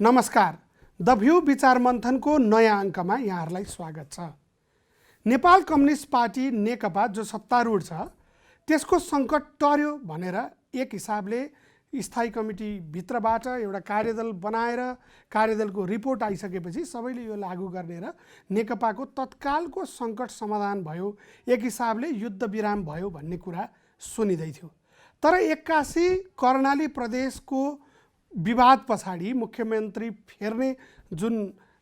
नमस्कार। The view विचार मन्थनको नयाँ अङ्कमा यहाँहरूलाई स्वागत छ। नेपाल कम्युनिस्ट पार्टी नेकपा जो सत्तारूढ छ त्यसको सङ्कट टर्यो भनेर एक हिसाबले स्थायी कमिटी भित्रबाट एउटा कार्यदल बनाएर कार्यदलको रिपोर्ट आइसकेपछि सबैले यो लागू गर्ने र नेकपाको तत्कालको सङ्कट समाधान भयो, एक हिसाबले युद्ध विराम भयो भन्ने कुरा सुनिँदै थियो। तर एक्कासी कर्णाली प्रदेशको विवाद पछाडि मुख्यमन्त्री फेर्ने जुन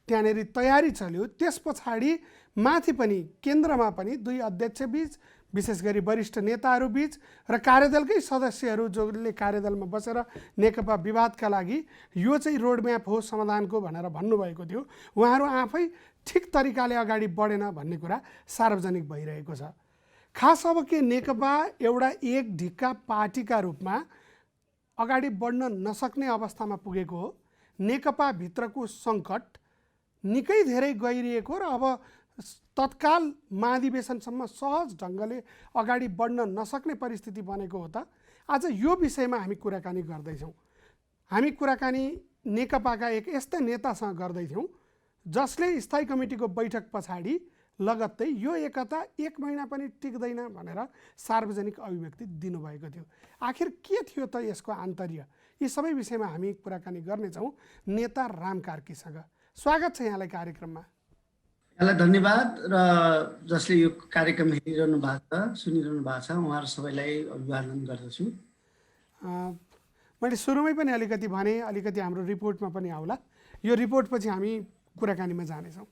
त्यहाँनेरि तयारी चल्यो, त्यस पछाडि माथि पनि केन्द्रमा पनि दुई अध्यक्ष बीच, विशेष गरी वरिष्ठ नेताहरू बीच र कार्यदलकै सदस्यहरू जसले कार्यदलमा बसेर नेकपा विवादका लागि यो चाहिँ रोडम्याप हो समाधानको भनेर भन्नुभएको थियो, उहाँहरू आफै ठिक तरिकाले अगाडि बढेन भन्ने कुरा सार्वजनिक भइरहेको छ। खास अब के नेकपा एउटा एक ढिक्का पार्टीका रूपमा अगाडि बढ्न नसक्ने अवस्थामा पुगेको हो। नेकपा भित्रको सङ्कट निकै धेरै गहिरिएको र अब तत्काल महाधिवेशनसम्म सहज ढङ्गले अगाडि बढ्न नसक्ने परिस्थिति बनेको हो। त आज यो विषयमा हामी कुराकानी गर्दैछौँ। हामी कुराकानी नेकपाका एक यस्ता नेतासँग गर्दैथ्यौँ जसले स्थायी कमिटीको बैठक पछाडि लगत्तै यो एकता एक महिना पनि टिक्दैन भनेर सार्वजनिक अभिव्यक्ति दिनुभएको थियो। आखिर के थियो त यसको आन्तर्य? यी सबै विषयमा हामी कुराकानी गर्नेछौँ नेता राम कार्कीसँग। स्वागत छ यहाँलाई कार्यक्रममा। यहाँलाई धन्यवाद र जसले यो कार्यक्रम हेरिरहनु भएको छ, सुनिरहनु भएको छ, उहाँहरू सबैलाई अभिवादन गर्दछु। मैले सुरुमै पनि अलिकति भने, अलिकति हाम्रो रिपोर्टमा पनि आउला। यो रिपोर्टपछि हामी कुराकानीमा जानेछौँ।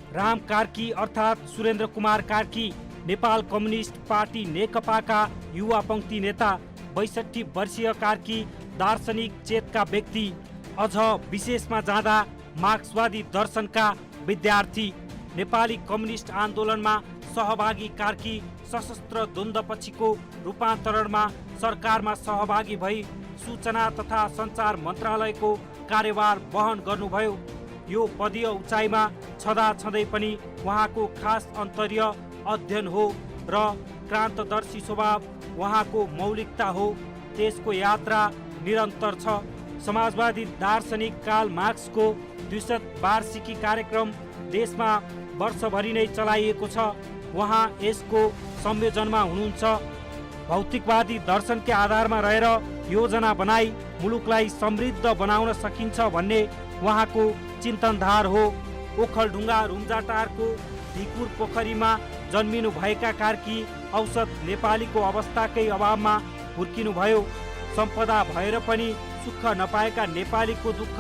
राम कार्की अर्थात् सुरेन्द्र कुमार कार्की नेपाल कम्युनिस्ट पार्टी नेकपाका युवा पङ्क्ति नेता, 62 वर्षीय कार्की दार्शनिक चेतका व्यक्ति, अझ विशेषमा जाँदा मार्क्सवादी दर्शनका विद्यार्थी, नेपाली कम्युनिस्ट आन्दोलनमा सहभागी कार्की सशस्त्र द्वन्द्वपछिको रूपान्तरणमा सरकारमा सहभागी भई सूचना तथा सञ्चार मन्त्रालयको कार्यभार वहन गर्नुभयो। यो पदीय उचाइमा छँदै पनि उहाँको खास अन्तर्य अध्ययन हो र क्रान्तदर्शी स्वभाव उहाँको मौलिकता हो। त्यसको यात्रा निरन्तर छ। समाजवादी दार्शनिक कार्ल मार्क्सको 200 वार्षिकी कार्यक्रम देशमा वर्षभरि नै चलाइएको छ। उहाँ यसको संयोजनमा हुनुहुन्छ। भौतिकवादी दर्शनकै आधारमा रहेर योजना बनाई मुलुकलाई समृद्ध बनाउन सकिन्छ भन्ने उहाँको चिन्तनधार हो। ओखलढुङ्गा रुम्जाटारको ढिकुर पोखरीमा जन्मिनु भएका कार्की औसत नेपालीको अवस्थाकै अभावमा हुर्किनुभयो। सम्पदा भएर पनि सुख नपाएका नेपालीको दुःख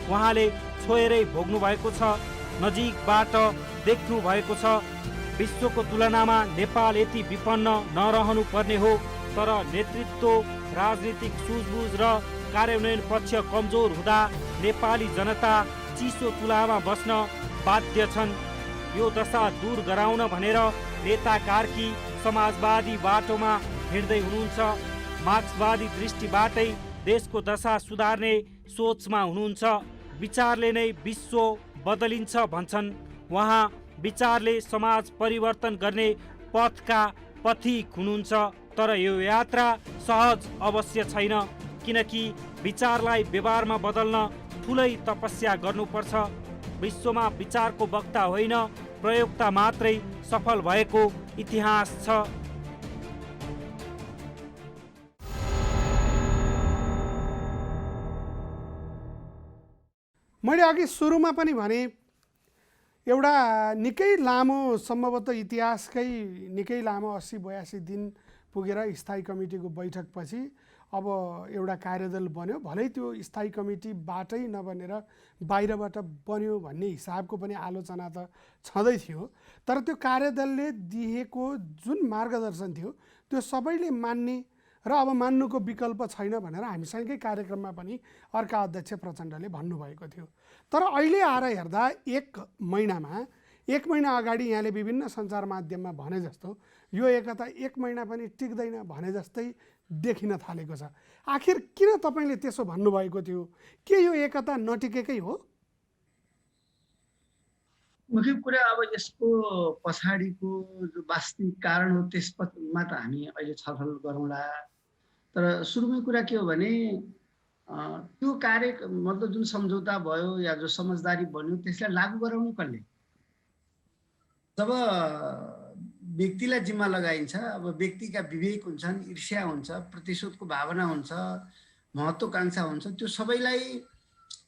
उहाँले छोएरै भोग्नु भएको छ, नजिकबाट देख्नु भएको छ। विश्वको तुलनामा नेपाल यति विपन्न नरहनु पर्ने हो, तर नेतृत्व, राजनीतिक सुझबुझ र कार्यान्वयन पक्ष कमजोर हुँदा नेपाली जनता चिसो चुलामा बस्न बाध्य छन्। यो दशा दूर गराउन भनेर नेता कार्की समाजवादी बाटोमा हिँड्दै हुनुहुन्छ। मार्क्सवादी दृष्टिबाटै देशको दशा सुधार्ने सोचमा हुनुहुन्छ। विचारले नै विश्व बदलिन्छ भन्छन् उहाँ। विचारले समाज परिवर्तन गर्ने पथका पथिक हुनुहुन्छ। तर यो यात्रा सहज अवश्य छैन, किनकि विचारलाई व्यवहारमा बदल्न ठुलै तपस्या गर्नुपर्छ। विश्वमा विचारको वक्ता होइन, प्रयोक्ता मात्रै सफल भएको इतिहास छ। मैले अघि सुरुमा पनि भने एउटा निकै लामो, सम्भवतः इतिहासकै निकै लामो 80-82 दिन पुगेर स्थायी कमिटीको बैठकपछि अब एउटा कार्यदल बन्यो। भलै त्यो स्थायी कमिटीबाटै नबनेर बाहिरबाट बन्यो भन्ने हिसाबको पनि आलोचना त छँदै थियो। तर त्यो कार्यदलले दिएको जुन मार्गदर्शन थियो त्यो सबैले मान्ने र अब मान्नुको विकल्प छैन भनेर हामीसँगै कार्यक्रममा पनि अर्का अध्यक्ष प्रचण्डले भन्नुभएको थियो। तर अहिले आएर हेर्दा एक महिना अगाडि यहाँले विभिन्न सञ्चार माध्यममा भने जस्तो यो एकता एक महिना पनि टिक्दैन भने जस्तै देखिन थालेको छ। आखिर किन तपाईँले त्यसो भन्नुभएको थियो? के यो एकता नटिकेकै हो? मुख्य कुरा अब यसको पछाडिको जो वास्तविक कारण हो त्यसमा त हामी अहिले छलफल गरौँला। तर सुरुमै कुरा के हो भने त्यो कार्य मतलब जुन सम्झौता भयो या जो समझदारी बन्यो त्यसलाई लागू गराउनु कसले? जब व्यक्तिलाई जिम्मा लगाइन्छ, अब व्यक्तिका विवेक हुन्छन्, ईर्ष्या हुन्छ, प्रतिशोधको भावना हुन्छ, महत्त्वाकांक्षा हुन्छ, त्यो सबैलाई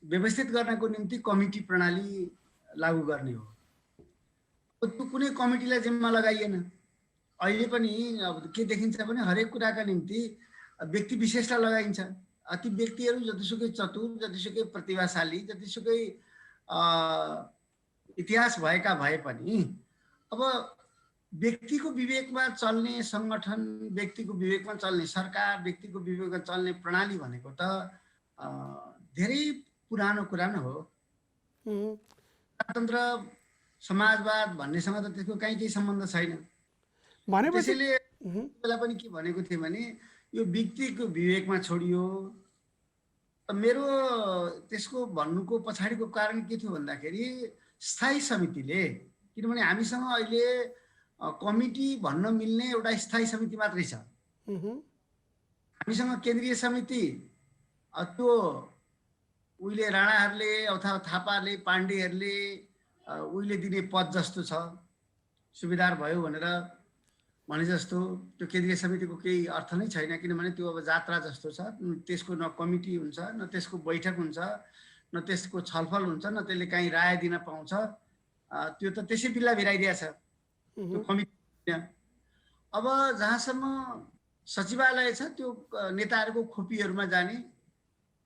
व्यवस्थित गर्नको निम्ति कमिटी प्रणाली लागू गर्ने हो। त्यो कुनै कमिटीलाई जिम्मा लगाइएन। अहिले पनि अब के देखिन्छ भने हरेक कुराका निम्ति व्यक्ति विशेषलाई लगाइन्छ। ती व्यक्तिहरू जतिसुकै चतुर, जतिसुकै प्रतिभाशाली, जतिसुकै इतिहास भएका भए पनि अब व्यक्तिको विवेकमा चल्ने सङ्गठन, व्यक्तिको विवेकमा चल्ने सरकार, व्यक्तिको विवेकमा चल्ने प्रणाली भनेको त धेरै पुरानो कुरा नै हो। गणतन्त्र समाजवाद भन्नेसँग त त्यसको केही सम्बन्ध छैन। त्यसैले बेला पनि के भनेको थिएँ भने यो व्यक्तिको विवेकमा छोडियो। मेरो त्यसको भन्नुको पछाडिको कारण के थियो भन्दाखेरि स्थायी समितिले, किनभने हामीसँग अहिले कमिटी भन्न मिल्ने एउटा स्थायी समिति मात्रै छ। हामीसँग केन्द्रीय समिति त्यो उहिले राणाहरूले अथवा थापाले, पाण्डेहरूले उहिले दिने पद जस्तो छ, सुविधार भयो भनेर भने जस्तो त्यो केन्द्रीय समितिको केही अर्थ नै छैन। किनभने त्यो अब जात्रा जस्तो छ, त्यसको न कमिटी हुन्छ, न त्यसको बैठक हुन्छ, न त्यसको छलफल हुन्छ, न त्यसले काहीँ राय दिन पाउँछ। त्यो त त्यसै बिल्ला भिराइदिएछ त्यो कमिटी। अब जहाँसम्म सचिवालय छ त्यो नेताहरूको खोपीहरूमा जाने,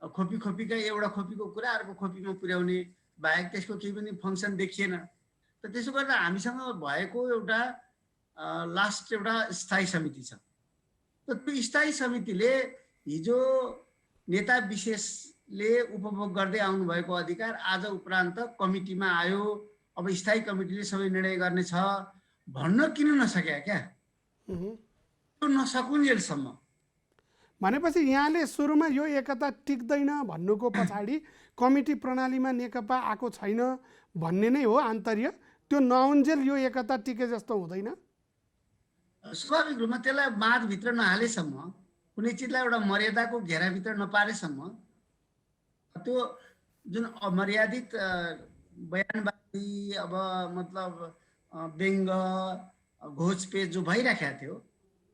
खोपीका एउटा खोपीको कुरा अर्को खोपीमा पुर्याउने बाहेक त्यसको केही पनि फङ्सन देखिएन। त त्यसो गर्दा हामीसँग भएको एउटा लास्ट एउटा स्थायी समिति छ। त त्यो स्थायी समितिले हिजो नेता विशेषले उपभोग गर्दै आउनुभएको अधिकार आज उपरान्त कमिटीमा आयो, अब स्थायी कमिटीले सबै निर्णय गर्ने छ भन्न किन नसक्या क्या? त्यो नसकुन्जेलसम्म भनेपछि यहाँले सुरुमा यो एकता टिक्दैन भन्नुको पछाडि कमिटी प्रणालीमा नेकपा आएको छैन भन्ने नै हो आन्तर्य। त्यो नहुन्जेल यो एकता टिके जस्तो हुँदैन। स्वाभाविक रूपमा त्यसलाई बाँधभित्र नहालेसम्म, कुनै चिजलाई एउटा मर्यादाको घेराभित्र नपारेसम्म त्यो जुन अमर्यादित बयानबाजी, अब मतलब व्यङ्ग घोचपेच जो भइराखेको थियो,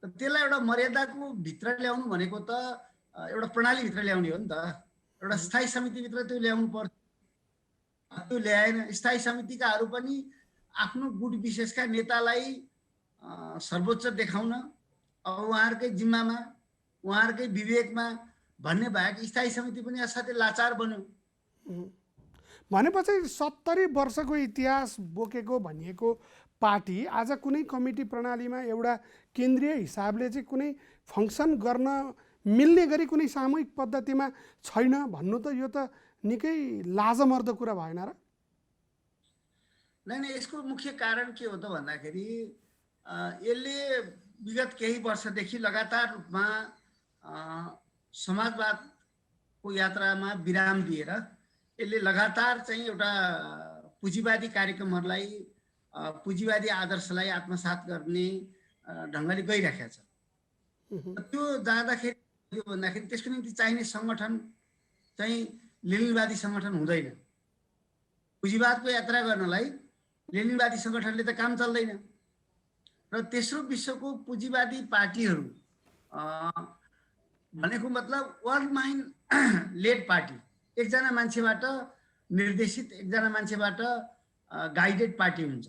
त्यसलाई एउटा मर्यादाको भित्र ल्याउनु भनेको त एउटा प्रणालीभित्र ल्याउने हो नि त। एउटा स्थायी समितिभित्र त्यो ल्याउनु पर्छ, त्यो ल्याएन। स्थायी समितिकाहरू पनि आफ्नो गुट विशेषका नेतालाई सर्वोच्च देखाउन, अब उहाँहरूकै जिम्मामा, उहाँहरूकै विवेकमा भन्ने बाहेक स्थायी समिति पनि असाध्यै लाचार बन्यो। भनेपछि 70 वर्षको इतिहास बोकेको भनिएको पार्टी आज कुनै कमिटी प्रणालीमा एउटा केन्द्रीय हिसाबले चाहिँ कुनै फङ्सन गर्न मिल्ने गरी कुनै सामूहिक पद्धतिमा छैन भन्नु त यो त निकै लाजमर्दो कुरा भएन र? नै यसको मुख्य कारण के हो त भन्दाखेरि यसले विगत केही वर्षदेखि लगातार रूपमा समाजवादको यात्रामा विराम दिएर यसले लगातार चाहिँ एउटा पुँजीवादी कार्यक्रमहरूलाई, पुँजीवादी आदर्शलाई आत्मसात गर्ने ढङ्गले गइराखेको छ। त्यो जाँदाखेरि के भन्दाखेरि त्यसको निम्ति चाहिने सङ्गठन चाहिँ लेनिनवादी सङ्गठन हुँदैन। पुँजीवादको यात्रा गर्नलाई लेनिनवादी सङ्गठनले त काम चल्दैन। र तेस्रो विश्वको पुँजीवादी पार्टीहरू भनेको मतलब वान माइन्ड लेड पार्टी, एकजना मान्छेबाट निर्देशित, एकजना मान्छेबाट गाइडेड पार्टी हुन्छ।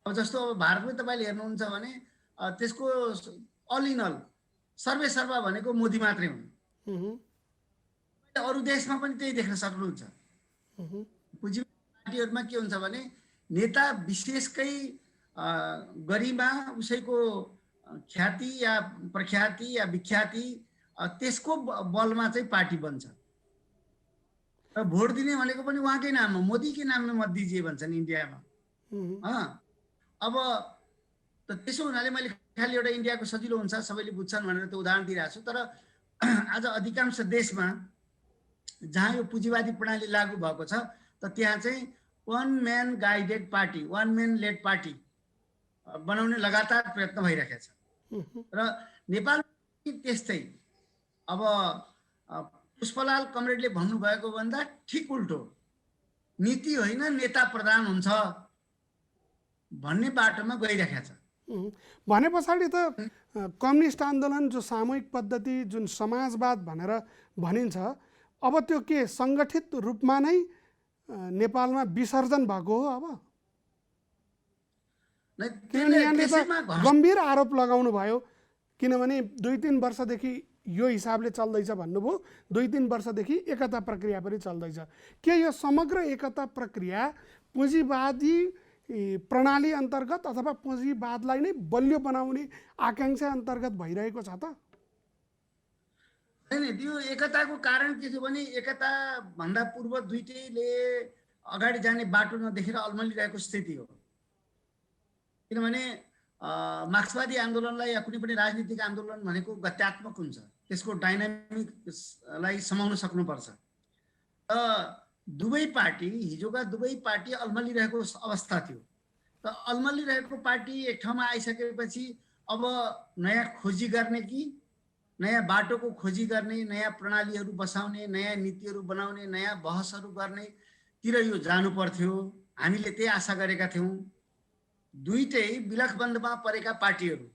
अब जस्तो अब भारतमै तपाईँले हेर्नुहुन्छ भने त्यसको अल इन अल सर्वेसर्वा भनेको मोदी मात्रै हुन्। अरू देशमा पनि त्यही देख्न सक्नुहुन्छ। पुँजीवादी पार्टीहरूमा के हुन्छ भने नेता विशेषकै गरिमा, उसैको ख्याति या प्रख्याति या विख्याति, त्यसको बलमा चाहिँ पार्टी बन्छ। र भोट दिने भनेको पनि उहाँकै नाममा, मोदीकै नाममा मत दिजिए भन्छन् इन्डियामा। अब त त्यसो हुनाले मैले खालि एउटा इन्डियाको सजिलो हुन्छ, सबैले बुझ्छन् भनेर त्यो उदाहरण दिइरहेको छु। तर आज अधिकांश देशमा जहाँ यो पुँजीवादी प्रणाली लागू भएको छ त त्यहाँ चाहिँ one man guided party, one man led party बनाउने लगातार प्रयत्न भइरहेको छ। र नेपाल त्यस्तै अब पुष्पलाल कमरेडले भन्नुभएको भन्दा ठिक उल्टो, नीति होइन नेता प्रधान हुन्छ भन्ने बाटोमा गइरहेको छ। भने पछाडि त कम्युनिस्ट आन्दोलन जो सामूहिक पद्धति जुन समाजवाद भनेर भनिन्छ, अब त्यो के सङ्गठित रूपमा नै नेपालमा विसर्जन भएको हो? अब किनभने यहाँले त गम्भीर आरोप लगाउनु भयो, किनभने 2-3 वर्षदेखि यो हिसाबले चल्दैछ भन्नुभयो, 2-3 वर्षदेखि एकता प्रक्रिया पनि चल्दैछ। के यो समग्र एकता प्रक्रिया पुँजीवादी प्रणाली अन्तर्गत अथवा पुँजीवादलाई नै बलियो बनाउने आकाङ्क्षा अन्तर्गत भइरहेको छ त? होइन, त्यो एकताको कारण के थियो भने एकता भन्दा पूर्व दुईटैले अगाडि जाने बाटो नदेखेर अल्मलिरहेको स्थिति हो। किनभने मार्क्सवादी आन्दोलनलाई या कुनै पनि राजनीतिक आन्दोलन भनेको गत्यात्मक हुन्छ, त्यसको डाइनामिकलाई समाउन सक्नुपर्छ। दुवै पार्टी, हिजोका दुवै पार्टी अल्मलिरहेको अवस्था थियो। त अल्मलिरहेको पार्टी एक ठाउँमा आइसकेपछि अब नयाँ खोजी गर्ने कि नयाँ बाटोको खोजी गर्ने, नयाँ प्रणालीहरू बसाउने, नयाँ नीतिहरू बनाउने, नयाँ बहसहरू गर्नेतिर यो जानु पर्थ्यो। हामीले त्यही आशा गरेका थियौँ। दुईटै विलखबन्दमा परेका पार्टीहरू,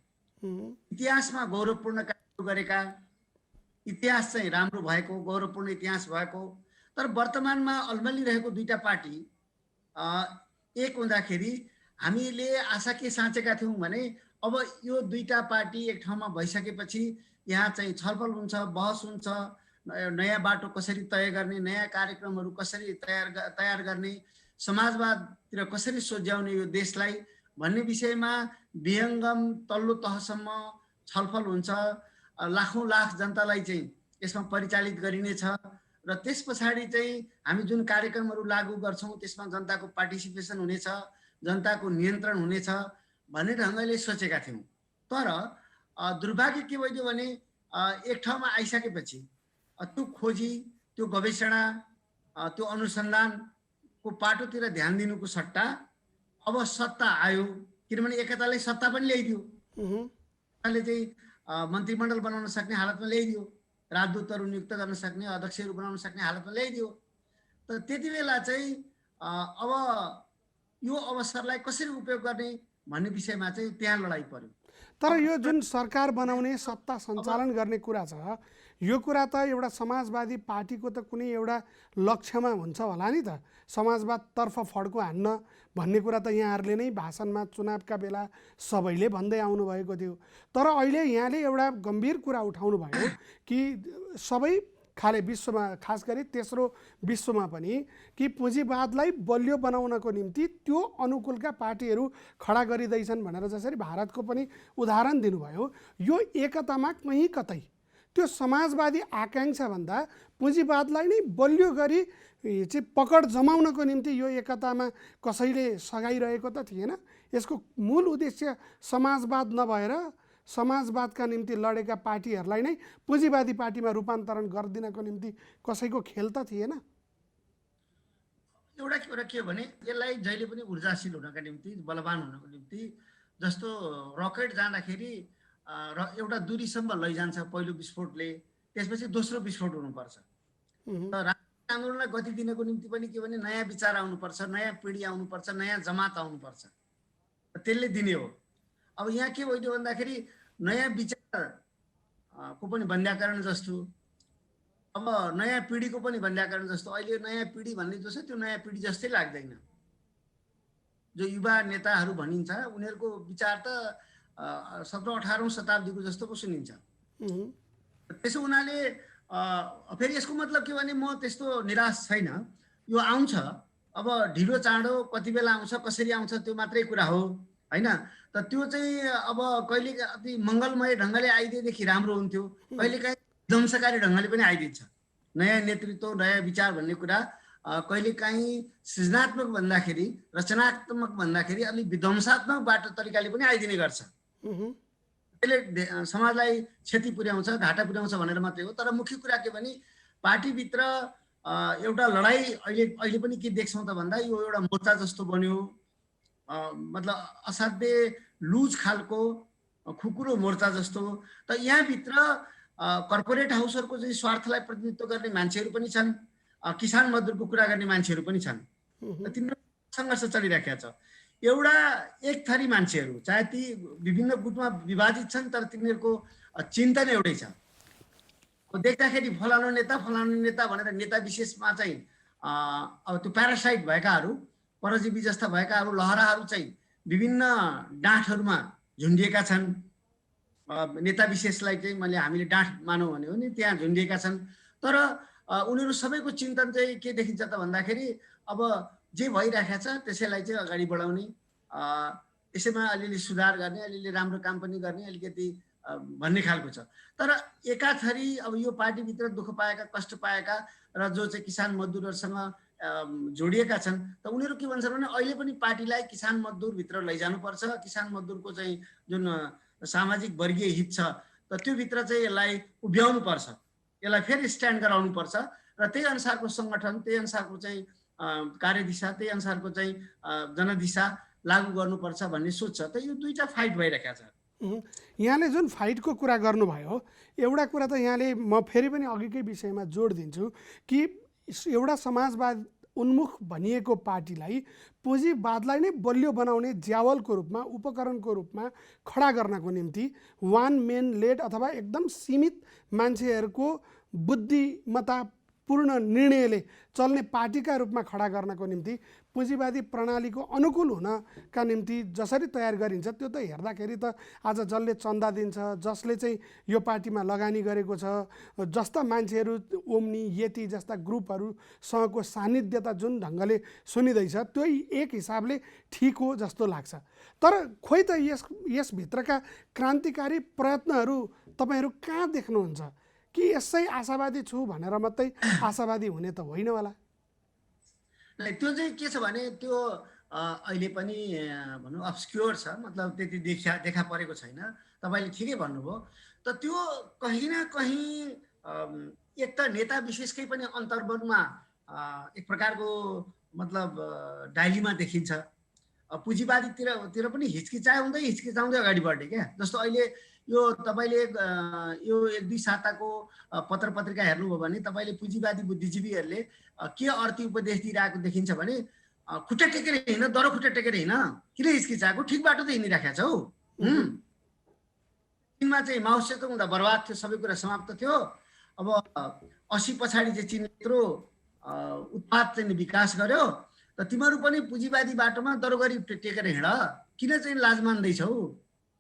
इतिहासमा गौरवपूर्ण कार्यहरू गरेका, इतिहास चाहिँ राम्रो भएको, गौरवपूर्ण इतिहास भएको, तर वर्तमानमा अल्मलिरहेको दुईटा पार्टी एक हुँदाखेरि हामीले आशा के साँचेका थियौँ भने अब यो दुईटा पार्टी एक ठाउँमा भइसकेपछि यहाँ चाहिँ छलफल हुन्छ, बहस हुन्छ, नयाँ बाटो कसरी तय गर्ने, नयाँ कार्यक्रमहरू कसरी तयार गर्ने, समाजवादतिर कसरी सोझ्याउने यो देशलाई भन्ने विषयमा विहङ्गम तल्लो तहसम्म छलफल हुन्छ। लाखौँ लाख जनतालाई चाहिँ यसमा परिचालित गरिनेछ र त्यस पछाडि चाहिँ हामी जुन कार्यक्रमहरू लागू गर्छौँ त्यसमा जनताको पार्टिसिपेसन हुनेछ, जनताको नियन्त्रण हुनेछ भन्ने ढङ्गले सोचेका थियौँ। तर दुर्भाग्य के भइदियो भने एक ठाउँमा आइसकेपछि त्यो खोजी, त्यो गवेषणा, त्यो अनुसन्धानको पाटोतिर ध्यान दिनुको सट्टा अब सत्ता आयो। किनभने एकताले सत्ता पनि ल्याइदियो, एकताले चाहिँ मन्त्रीमण्डल बनाउन सक्ने हालतमा ल्याइदियो, राजदूतहरू नियुक्त गर्न सक्ने, अध्यक्षहरू बनाउन सक्ने हालतमा ल्याइदियो। तर त्यति बेला चाहिँ अब यो अवसरलाई कसरी उपयोग गर्ने भन्ने विषयमा चाहिँ त्यहाँ लडाइँ पर्यो। तर यो जुन सरकार बनाउने, सत्ता सञ्चालन गर्ने कुरा छ, यो कुरा त एउटा समाजवादी पार्टीको त कुनै एउटा लक्ष्यमा हुन्छ होला नि त, समाजवादतर्फ फड्को हान्न भन्ने कुरा त यहाँहरूले नै भाषणमा चुनावका बेला सबैले भन्दै आउनुभएको थियो। तर अहिले यहाँले एउटा गम्भीर कुरा उठाउनु भयो कि सबै खाले विश्वमा, खास गरी तेस्रो विश्वमा पनि कि पुँजीवादलाई बलियो बनाउनको निम्ति त्यो अनुकूलका पार्टीहरू खडा गरिँदैछन् भनेर जसरी भारतको पनि उदाहरण दिनुभयो, यो एकतामा कहीँ कतै त्यो समाजवादी आकाङ्क्षाभन्दा पुँजीवादलाई नै बलियो गरी चाहिँ पकड जमाउनको निम्ति यो एकतामा कसैले सघाइरहेको त थिएन? यसको मूल उद्देश्य समाजवाद नभएर समाजवादका निम्ति लडेका पार्टीहरूलाई नै पुँजीवादी पार्टीमा रूपान्तरण गरिदिनको निम्ति कसैको खेल त थिएन? एउटा कुरा के हो भने यसलाई जहिले पनि ऊर्जाशील हुनका निम्ति, बलवान हुनको निम्ति, जस्तो रकेट जाँदाखेरि एउटा दूरीसम्म लैजान्छ पहिलो विस्फोटले, त्यसपछि दोस्रो विस्फोट हुनुपर्छ। र राजनीतिक आन्दोलनलाई गति दिनको निम्ति पनि के भने नयाँ विचार आउनुपर्छ, नयाँ पिँढी आउनुपर्छ, नयाँ जमात आउनुपर्छ, त्यसले दिने हो। अब यहाँ के भइदियो भन्दाखेरि नयाँ विचारको पनि बन्ध्याकरण जस्तो, अब नयाँ पिँढीको पनि बन्ध्याकरण जस्तो, अहिले नयाँ पिँढी भन्ने जो छ त्यो नयाँ पिँढी जस्तै लाग्दैन। जो युवा नेताहरू भनिन्छ उनीहरूको विचार त 17-18औं शताब्दीको जस्तो पो सुनिन्छ। त्यसो हुनाले फेरि यसको मतलब के भने म त्यस्तो निराश छैन, यो आउँछ। अब ढिलो चाँडो कति बेला आउँछ, कसरी आउँछ त्यो मात्रै कुरा हो, होइन? त त्यो चाहिँ अब कहिले अति मङ्गलमय ढङ्गले आइदिएदेखि राम्रो हुन्थ्यो, कहिलेकाहीँ विध्वंसकारी ढङ्गले पनि आइदिन्छ। नयाँ नेतृत्व, नयाँ विचार भन्ने कुरा कहिलेकाहीँ सृजनात्मक भन्दाखेरि, रचनात्मक भन्दाखेरि अलि विध्वंसात्मक बाटो तरिकाले पनि आइदिने गर्छ। त्यसले समाजलाई क्षति पुर्याउँछ, घाटा पुर्याउँछ भनेर मात्रै हो। तर मुख्य कुरा के भने पार्टीभित्र एउटा लडाइँ अहिले पनि के देख्छौँ त भन्दा यो एउटा मोर्चा जस्तो बन्यो, मतलब असाध्यै लुज खालको खुकुरो मोर्चा जस्तो। त यहाँभित्र कर्पोरेट हाउसहरूको चाहिँ स्वार्थलाई प्रतिनिधित्व गर्ने मान्छेहरू पनि छन्, किसान मजदुरको कुरा गर्ने मान्छेहरू पनि छन्। तिनीहरू सङ्घर्ष चलिरहेको छ। एउटा एक थरी मान्छेहरू चाहे ती विभिन्न गुटमा विभाजित छन्, तर तिनीहरूको चिन्तन एउटै छ। देख्दाखेरि फलानु नेता भनेर नेता विशेषमा चाहिँ अब त्यो प्यारासाइट भएकाहरू, परजीवी जस्ता भएकाहरू, लहराहरू चाहिँ विभिन्न डाँठहरूमा झुन्डिएका छन्। नेता विशेषलाई चाहिँ हामीले डाँठ मानौँ भन्यो भने त्यहाँ झुन्डिएका छन्। तर उनीहरू सबैको चिन्तन चाहिँ के देखिन्छ त भन्दाखेरि अब जे भइरहेको छ त्यसैलाई चाहिँ अगाडि बढाउने, यसैमा अलिअलि सुधार गर्ने, अलिअलि राम्रो काम पनि गर्ने, अलिकति भन्ने खालको छ। तर एकाथरी अब यो पार्टीभित्र दुःख पाएका, कष्ट पाएका र जो चाहिँ किसान मजदुरहरूसँग जोडिएका छन्, त उनीहरू के भन्छन् भने अहिले पनि पार्टीलाई किसान मजदुरभित्र लैजानुपर्छ, किसान मजदुरको चाहिँ जुन सामाजिक वर्गीय हित छ त त्योभित्र चाहिँ यसलाई उभ्याउनु पर्छ, यसलाई फेरि स्ट्यान्ड गराउनुपर्छ र त्यही अनुसारको सङ्गठन, त्यही अनुसारको चाहिँ कार्यदिशा, त्यही अनुसारको चाहिँ जनदिशा लागू गर्नुपर्छ भन्ने सोच छ। त यो दुईटा फाइट भइरहेको छ। यहाँले जुन फाइटको कुरा गर्नुभयो, एउटा कुरा त यहाँले म फेरि पनि अघिकै विषयमा जोड दिन्छु कि एउटा समाजवाद उन्मुख भनिएको पार्टीलाई पुँजीवादलाई नै बलियो बनाउने ज्यावलको रूपमा, उपकरणको रूपमा खडा गर्नको निम्ति वान मेन लेड अथवा एकदम सीमित मान्छेहरूको बुद्धिमत्ता पूर्ण निर्णयले चल्ने पार्टीका रूपमा खडा गर्नको निम्ति पुँजीवादी प्रणालीको अनुकूल हुनका निम्ति जसरी तयार गरिन्छ, त्यो त हेर्दाखेरि त आज जसले चन्दा दिन्छ, जसले चाहिँ यो पार्टीमा लगानी गरेको छ, जस्ता मान्छेहरू ओम्नी यति जस्ता ग्रुपहरूसँगको सान्निध्यता जुन ढङ्गले सुनिँदैछ त्यो एक हिसाबले ठिक हो जस्तो लाग्छ। तर खोइ त यसभित्रका क्रान्तिकारी प्रयत्नहरू तपाईँहरू कहाँ देख्नुहुन्छ कि यसै आशावादी छु भनेर मात्रै आशावादी हुने त होइन होला? त्यो चाहिँ के छ भने त्यो अहिले पनि भनौँ अब्सक्योर छ, मतलब त्यति देखा परेको छैन। तपाईँले ठिकै भन्नुभयो। त त्यो कहीँ न कहीँ एक त नेता विशेषकै पनि अन्तर्मनमा एक प्रकारको मतलब डाइलीमा देखिन्छ। पुँजीवादीतिर पनि हिचकिचाउँदै अगाडि बढ्ने क्या। जस्तो अहिले यो तपाईँले यो एक दुई साताको पत्र पत्रिका हेर्नुभयो भने तपाईँले पुँजीवादी बुद्धिजीवीहरूले के अर्थी उपदेश दिइरहेको देखिन्छ भने खुट्टा टेकेर हिँड, दरो खुट्टा टेकेर हिँड, किन हिचकिचाएको, ठिक बाटो त हिँडिराखेको छौ। चीनमा चाहिँ माओसेतुङ हुँदा बर्बाद थियो, सबै कुरा समाप्त थियो। अब 80 पछाडि चाहिँ चीन यत्रो उत्पाद चाहिँ विकास गर्यो, त तिमीहरू पनि पुँजीवादी बाटोमा दरो गरी टेकेर हिँड, किन चाहिँ लाज मान्दैछौ,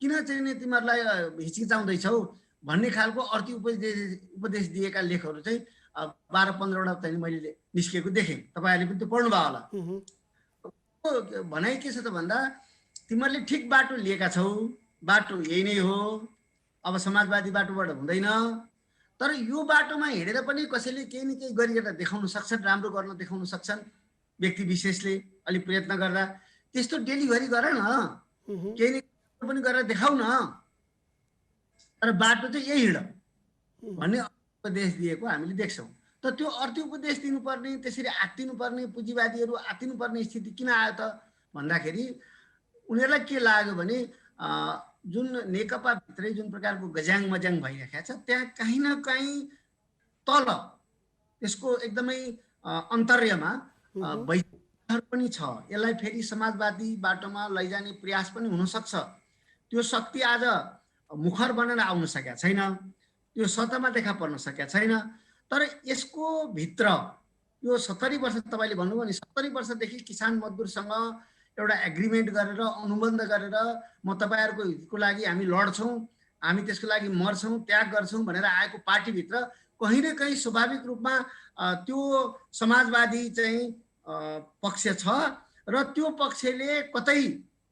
किन चाहिँ नि तिमीहरूलाई हिचकिचाउँदैछौ भन्ने खालको अर्थी उपदेश दिएका लेखहरू चाहिँ 12-15वटा चाहिँ मैले निस्किएको देखेँ। तपाईँहरूले पनि त्यो पढ्नुभयो होला। भनाइ के छ त भन्दा तिमीहरूले ठिक बाटो लिएका छौ, बाटो यही नै हो, अब समाजवादी बाटोबाट हुँदैन। तर यो बाटोमा हिँडेर पनि कसैले केही न केही गरिएर देखाउन सक्छन्, राम्रो गर्न देखाउन सक्छन् व्यक्ति विशेषले अलिक प्रयत्न गर्दा। त्यस्तो डेलिभरी गर न, केही न पनि गरेर देखाउ न, तर बाटो चाहिँ यही हिँड भन्ने उपदेश दिएको हामीले देख्छौँ। त त्यो अर्थी उपदेश दिनुपर्ने, त्यसरी आत्तिनुपर्ने, पुँजीवादीहरू आत्तिनुपर्ने स्थिति किन आयो त भन्दाखेरि उनीहरूलाई के लाग्यो भने जुन नेकपाभित्रै जुन प्रकारको गज्याङ मज्याङ भइरहेको छ त्यहाँ कहीँ न कहीँ तल त्यसको एकदमै अन्तर्यमा वैचारिकहरू पनि छ। यसलाई फेरि समाजवादी बाटोमा लैजाने प्रयास पनि हुनसक्छ। त्यो शक्ति आज मुखर बनेर आउन सकेका छैन, त्यो सतहमा देखा पर्न सकेका छैन। तर यसको भित्र यो 70 वर्ष तपाईँले भन्नुभयो नि, 70 वर्षदेखि किसान मजदुरसँग एउटा एग्रिमेन्ट गरेर, अनुबन्ध गरेर म तपाईँहरूको हितको लागि हामी लड्छौँ, हामी त्यसको लागि मर्छौँ, त्याग गर्छौँ भनेर आएको पार्टीभित्र कहीँ न कहीँ स्वाभाविक रूपमा त्यो समाजवादी चाहिँ पक्ष छ र त्यो पक्षले कतै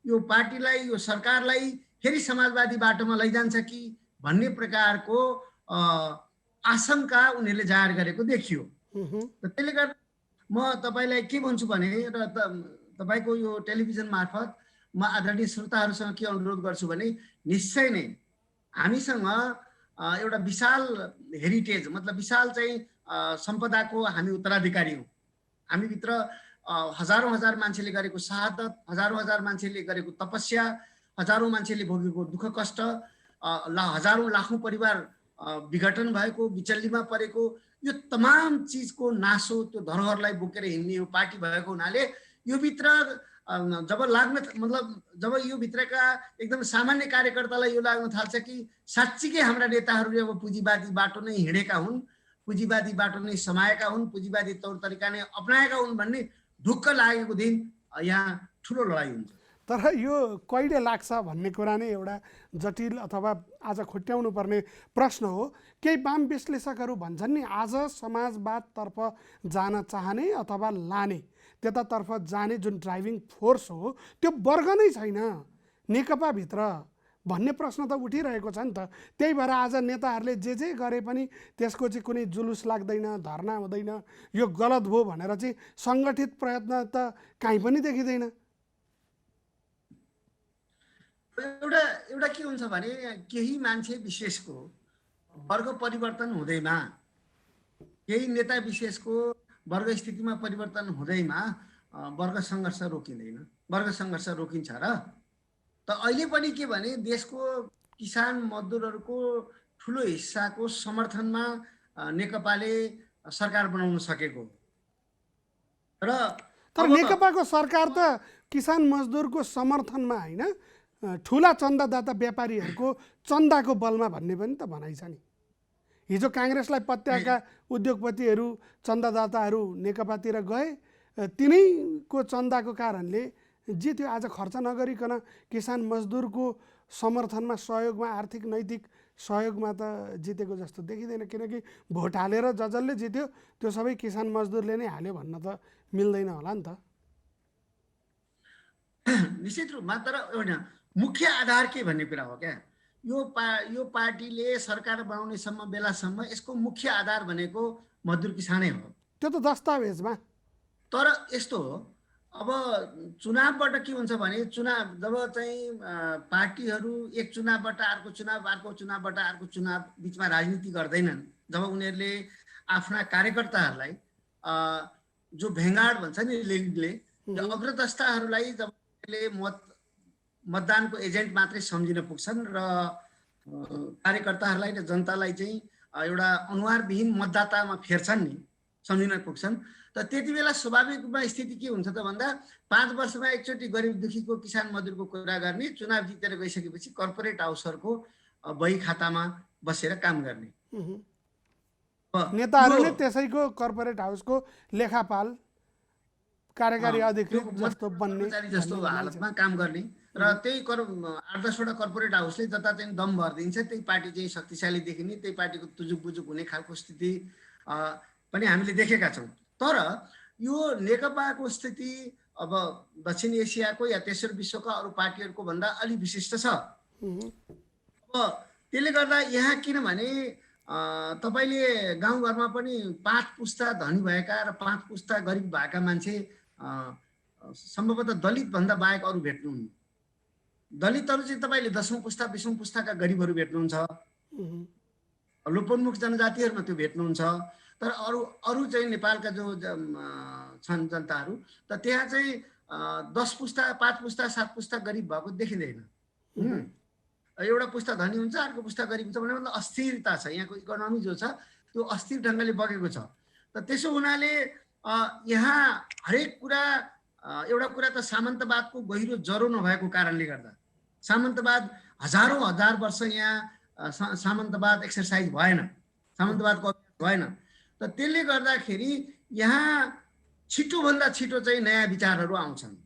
यो पार्टीलाई, यो सरकारलाई फेरि समाजवादी बाटोमा लैजान्छ कि भन्ने प्रकारको आशंका उनीहरूले जाहेर गरेको देखियो। त्यसले गर्दा म तपाईँलाई के भन्छु भने, र तपाईँको यो टेलिभिजन मार्फत म आदरणीय श्रोताहरूसँग के अनुरोध गर्छु भने निश्चय नै हामीसँग एउटा विशाल हेरिटेज, मतलब विशाल चाहिँ सम्पदाको हामी उत्तराधिकारी हौँ। हामीभित्र हजारौँ हजार मान्छेले गरेको शहादत, हजारौँ मान्छेले गरेको तपस्या, हजारौँ मान्छेले भोगेको दुःख कष्ट, हजारौँ लाखौँ परिवार विघटन भएको, विचल्लीमा परेको यो तमाम चिजको नासो, त्यो धरोहरलाई बोकेर हिँड्ने यो पार्टी भएको हुनाले यो भित्र जब लाग्न मतलब जब यो भित्रका एकदम सामान्य कार्यकर्तालाई यो लाग्न थाल्छ कि साँच्चीकै हाम्रा नेताहरूले अब पुँजीवादी बाटो नै हिँडेका हुन्, पुँजीवादी बाटो नै समाएका हुन्, पुँजीवादी तौर तरिका नै अपनाएका हुन् भन्ने ढुक्क लागेको दिन यहाँ ठुलो लडाइँ हुन्छ। तर यो कहिले लाग्छ भन्ने कुरा नै एउटा जटिल अथवा आज खुट्याउनु पर्ने प्रश्न हो। केही वाम विश्लेषकहरू भन्छन् नि आज समाजवादतर्फ जान चाहने अथवा लाने, त्यतातर्फ जाने जुन ड्राइभिङ फोर्स हो त्यो वर्ग नै छैन नेकपाभित्र भन्ने प्रश्न त उठिरहेको छ नि त। त्यही भएर आज नेताहरूले जे गरे पनि त्यसको चाहिँ कुनै जुलुस लाग्दैन, धर्ना हुँदैन, यो गलत भयो भनेर चाहिँ सङ्गठित प्रयत्न त काहीँ पनि देखिँदैन। एउटा के हुन्छ भने केही मान्छे विशेषको वर्ग परिवर्तन हुँदैमा, केही नेता विशेषको वर्ग स्थितिमा परिवर्तन हुँदैमा वर्ग सङ्घर्ष रोकिँदैन। वर्ग सङ्घर्ष रोकिन्छ र त अहिले पनि के भने देशको किसान मजदुरहरूको ठुलो हिस्साको समर्थनमा नेकपाले सरकार बनाउन सकेको र तर नेकपाको सरकार त किसान मजदुरको समर्थनमा होइन, ठुला चन्दादाता व्यापारीहरूको चन्दाको बलमा भन्ने पनि त भनाइ छ नि। हिजो काङ्ग्रेसलाई पत्याएका उद्योगपतिहरू चन्दादाताहरू नेकपातिर गए, तिनैको चन्दाको कारणले जित्यो। आज खर्च नगरिकन किसान मजदुरको समर्थनमा, सहयोगमा, आर्थिक नैतिक सहयोगमा त जितेको जस्तो देखिँदैन। किनकि भोट हालेर जसले जित्यो त्यो सबै किसान मजदुरले नै हाल्यो भन्न त मिल्दैन होला नि त। निश्चित रूपमा। तर एउटा मुख्य आधार के भन्ने कुरा हो क्या, यो पार्टीले सरकार बनाउनेसम्म बेलासम्म यसको मुख्य आधार भनेको मजदुर किसानै हो। त्यो त दस्तावेजमा। तर यस्तो हो, अब चुनावबाट के हुन्छ भने चुनाव जब चाहिँ पार्टीहरू एक चुनावबाट अर्को चुनाव, अर्को चुनावबाट अर्को चुनाव बिचमा राजनीति गर्दैनन्, जब उनीहरूले आफ्ना कार्यकर्ताहरूलाई जो भेङ्गाड भन्छ नि लेडीले, अग्रदस्ताहरूलाई जब मतदानको एजेन्ट मात्रै सम्झिन पुग्छन् र कार्यकर्ताहरूलाई र जनतालाई चाहिँ एउटा अनुहारविहीन मतदातामा फेर्छन् नि, सम्झिन पुग्छन्, त त्यति बेला स्वाभाविक रूपमा स्थिति के हुन्छ त भन्दा 5 वर्षमा एकचोटि गरिब दुखीको किसान मजदुरको कुरा गर्ने, चुनाव जितेर गइसकेपछि कर्पोरेट हाउसहरूको बही खातामा बसेर काम गर्ने। नेताहरूले त्यसैको कर्पोरेट हाउसको लेखापाल, कार्यकारी अधिकृत जस्तो बन्ने जस्तो हालतमा काम गर्ने र त्यही 8-10वटा कर्पोरेट हाउसले जता चाहिँ दम भरिदिन्छ, त्यही पार्टी चाहिँ शक्तिशाली देखिने, त्यही पार्टीको तुजुक बुजुक हुने खालको स्थिति पनि हामीले देखेका छौँ। तर यो नेकपाको स्थिति अब दक्षिण एसियाको या तेस्रो विश्वका अरू पार्टीहरूको भन्दा अलि विशिष्ट छ। अब त्यसले गर्दा यहाँ किनभने तपाईँले गाउँघरमा पनि 5 पुस्ता धनी भएका र 5 पुस्ता गरिब भएका मान्छे सम्भवतः दलित भन्दा बाहेक अरू भेट्नुहुन्न। दलितहरू चाहिँ तपाईँले 10औं पुस्ता 20औं पुस्ताका गरिबहरू भेट्नुहुन्छ, लोपोन्मुख जनजातिहरूमा त्यो भेट्नुहुन्छ। तर अरू चाहिँ नेपालका जो छन् जनताहरू त त्यहाँ चाहिँ 10 पुस्ता 5 पुस्ता 7 पुस्ता गरिब भएको देखिँदैन। एउटा पुस्ता धनी हुन्छ, अर्को पुस्ता गरिब हुन्छ भने मतलब अस्थिरता छ, यहाँको इकोनोमी जो छ त्यो अस्थिर ढङ्गले बगेको छ। त त्यसो हुनाले यहाँ हरेक कुरा, एउटा कुरा त सामन्तवादको गहिरो जरो नभएको कारणले गर्दा, सामन्तवाद हजार वर्ष यहाँ सामन्तवाद एक्सर्साइज भएन, सामन्तवादको अभ्यास भएन। त त्यसले गर्दाखेरि यहाँ छिटोभन्दा छिटो चाहिँ नयाँ विचारहरू आउँछन्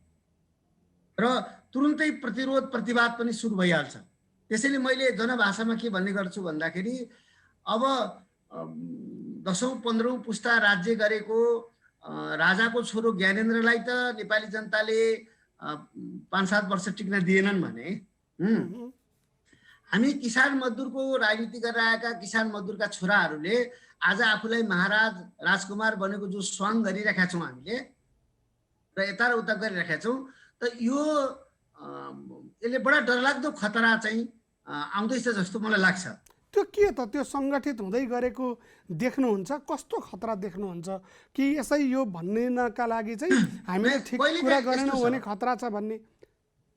र तुरुन्तै प्रतिरोध प्रतिवाद पनि सुरु भइहाल्छ। त्यसैले मैले जनभाषामा के भन्ने गर्छु भन्दाखेरि अब 10औं 15औं पुस्ता राज्य गरेको राजाको छोरो ज्ञानेन्द्रलाई त नेपाली जनताले 5-7 वर्ष टिक्न दिएनन् भने हामी किसान मजदुरको राजनीति गरेर आएका किसान मजदुरका छोराहरूले आज आफूलाई महाराज राजकुमार बनेको जो स्वाङ गरिरहेका छौँ हामीले र यता र उता गरिरहेका छौँ, त यो यसले बडा डरलाग्दो खतरा चाहिँ आउँदैछ जस्तो मलाई लाग्छ। त्यो के त त्यो सङ्गठित हुँदै गरेको देख्नुहुन्छ? कस्तो खतरा देख्नुहुन्छ? कि यसै यो भन्नका लागि चाहिँ हामीले ठिक कुरा गरेनौँ भने खतरा छ भन्ने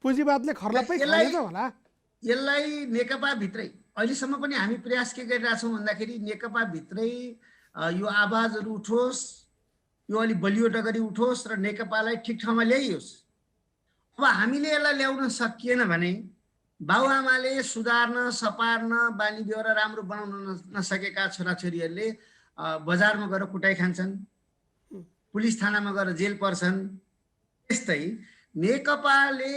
पुँजीवादले खर्लप्पै खानेछ होला? यसलाई नेकपा भित्रै अहिलेसम्म पनि हामी प्रयास के गरिरहेछौँ भन्दाखेरि नेकपाभित्रै यो आवाजहरू उठोस्, यो अलिक बलियो डगरी उठोस् र नेकपालाई ठिक ठाउँमा ल्याइयोस्। अब हामीले यसलाई ल्याउन सकिएन भने बाबुआमाले सुधार्न, सपार्न, बानी व्यवहार राम्रो बनाउन नसकेका छोराछोरीहरूले बजारमा गएर कुटाइ खान्छन्, पुलिस थानामा गएर जेल पर्छन्। त्यस्तै नेकपाले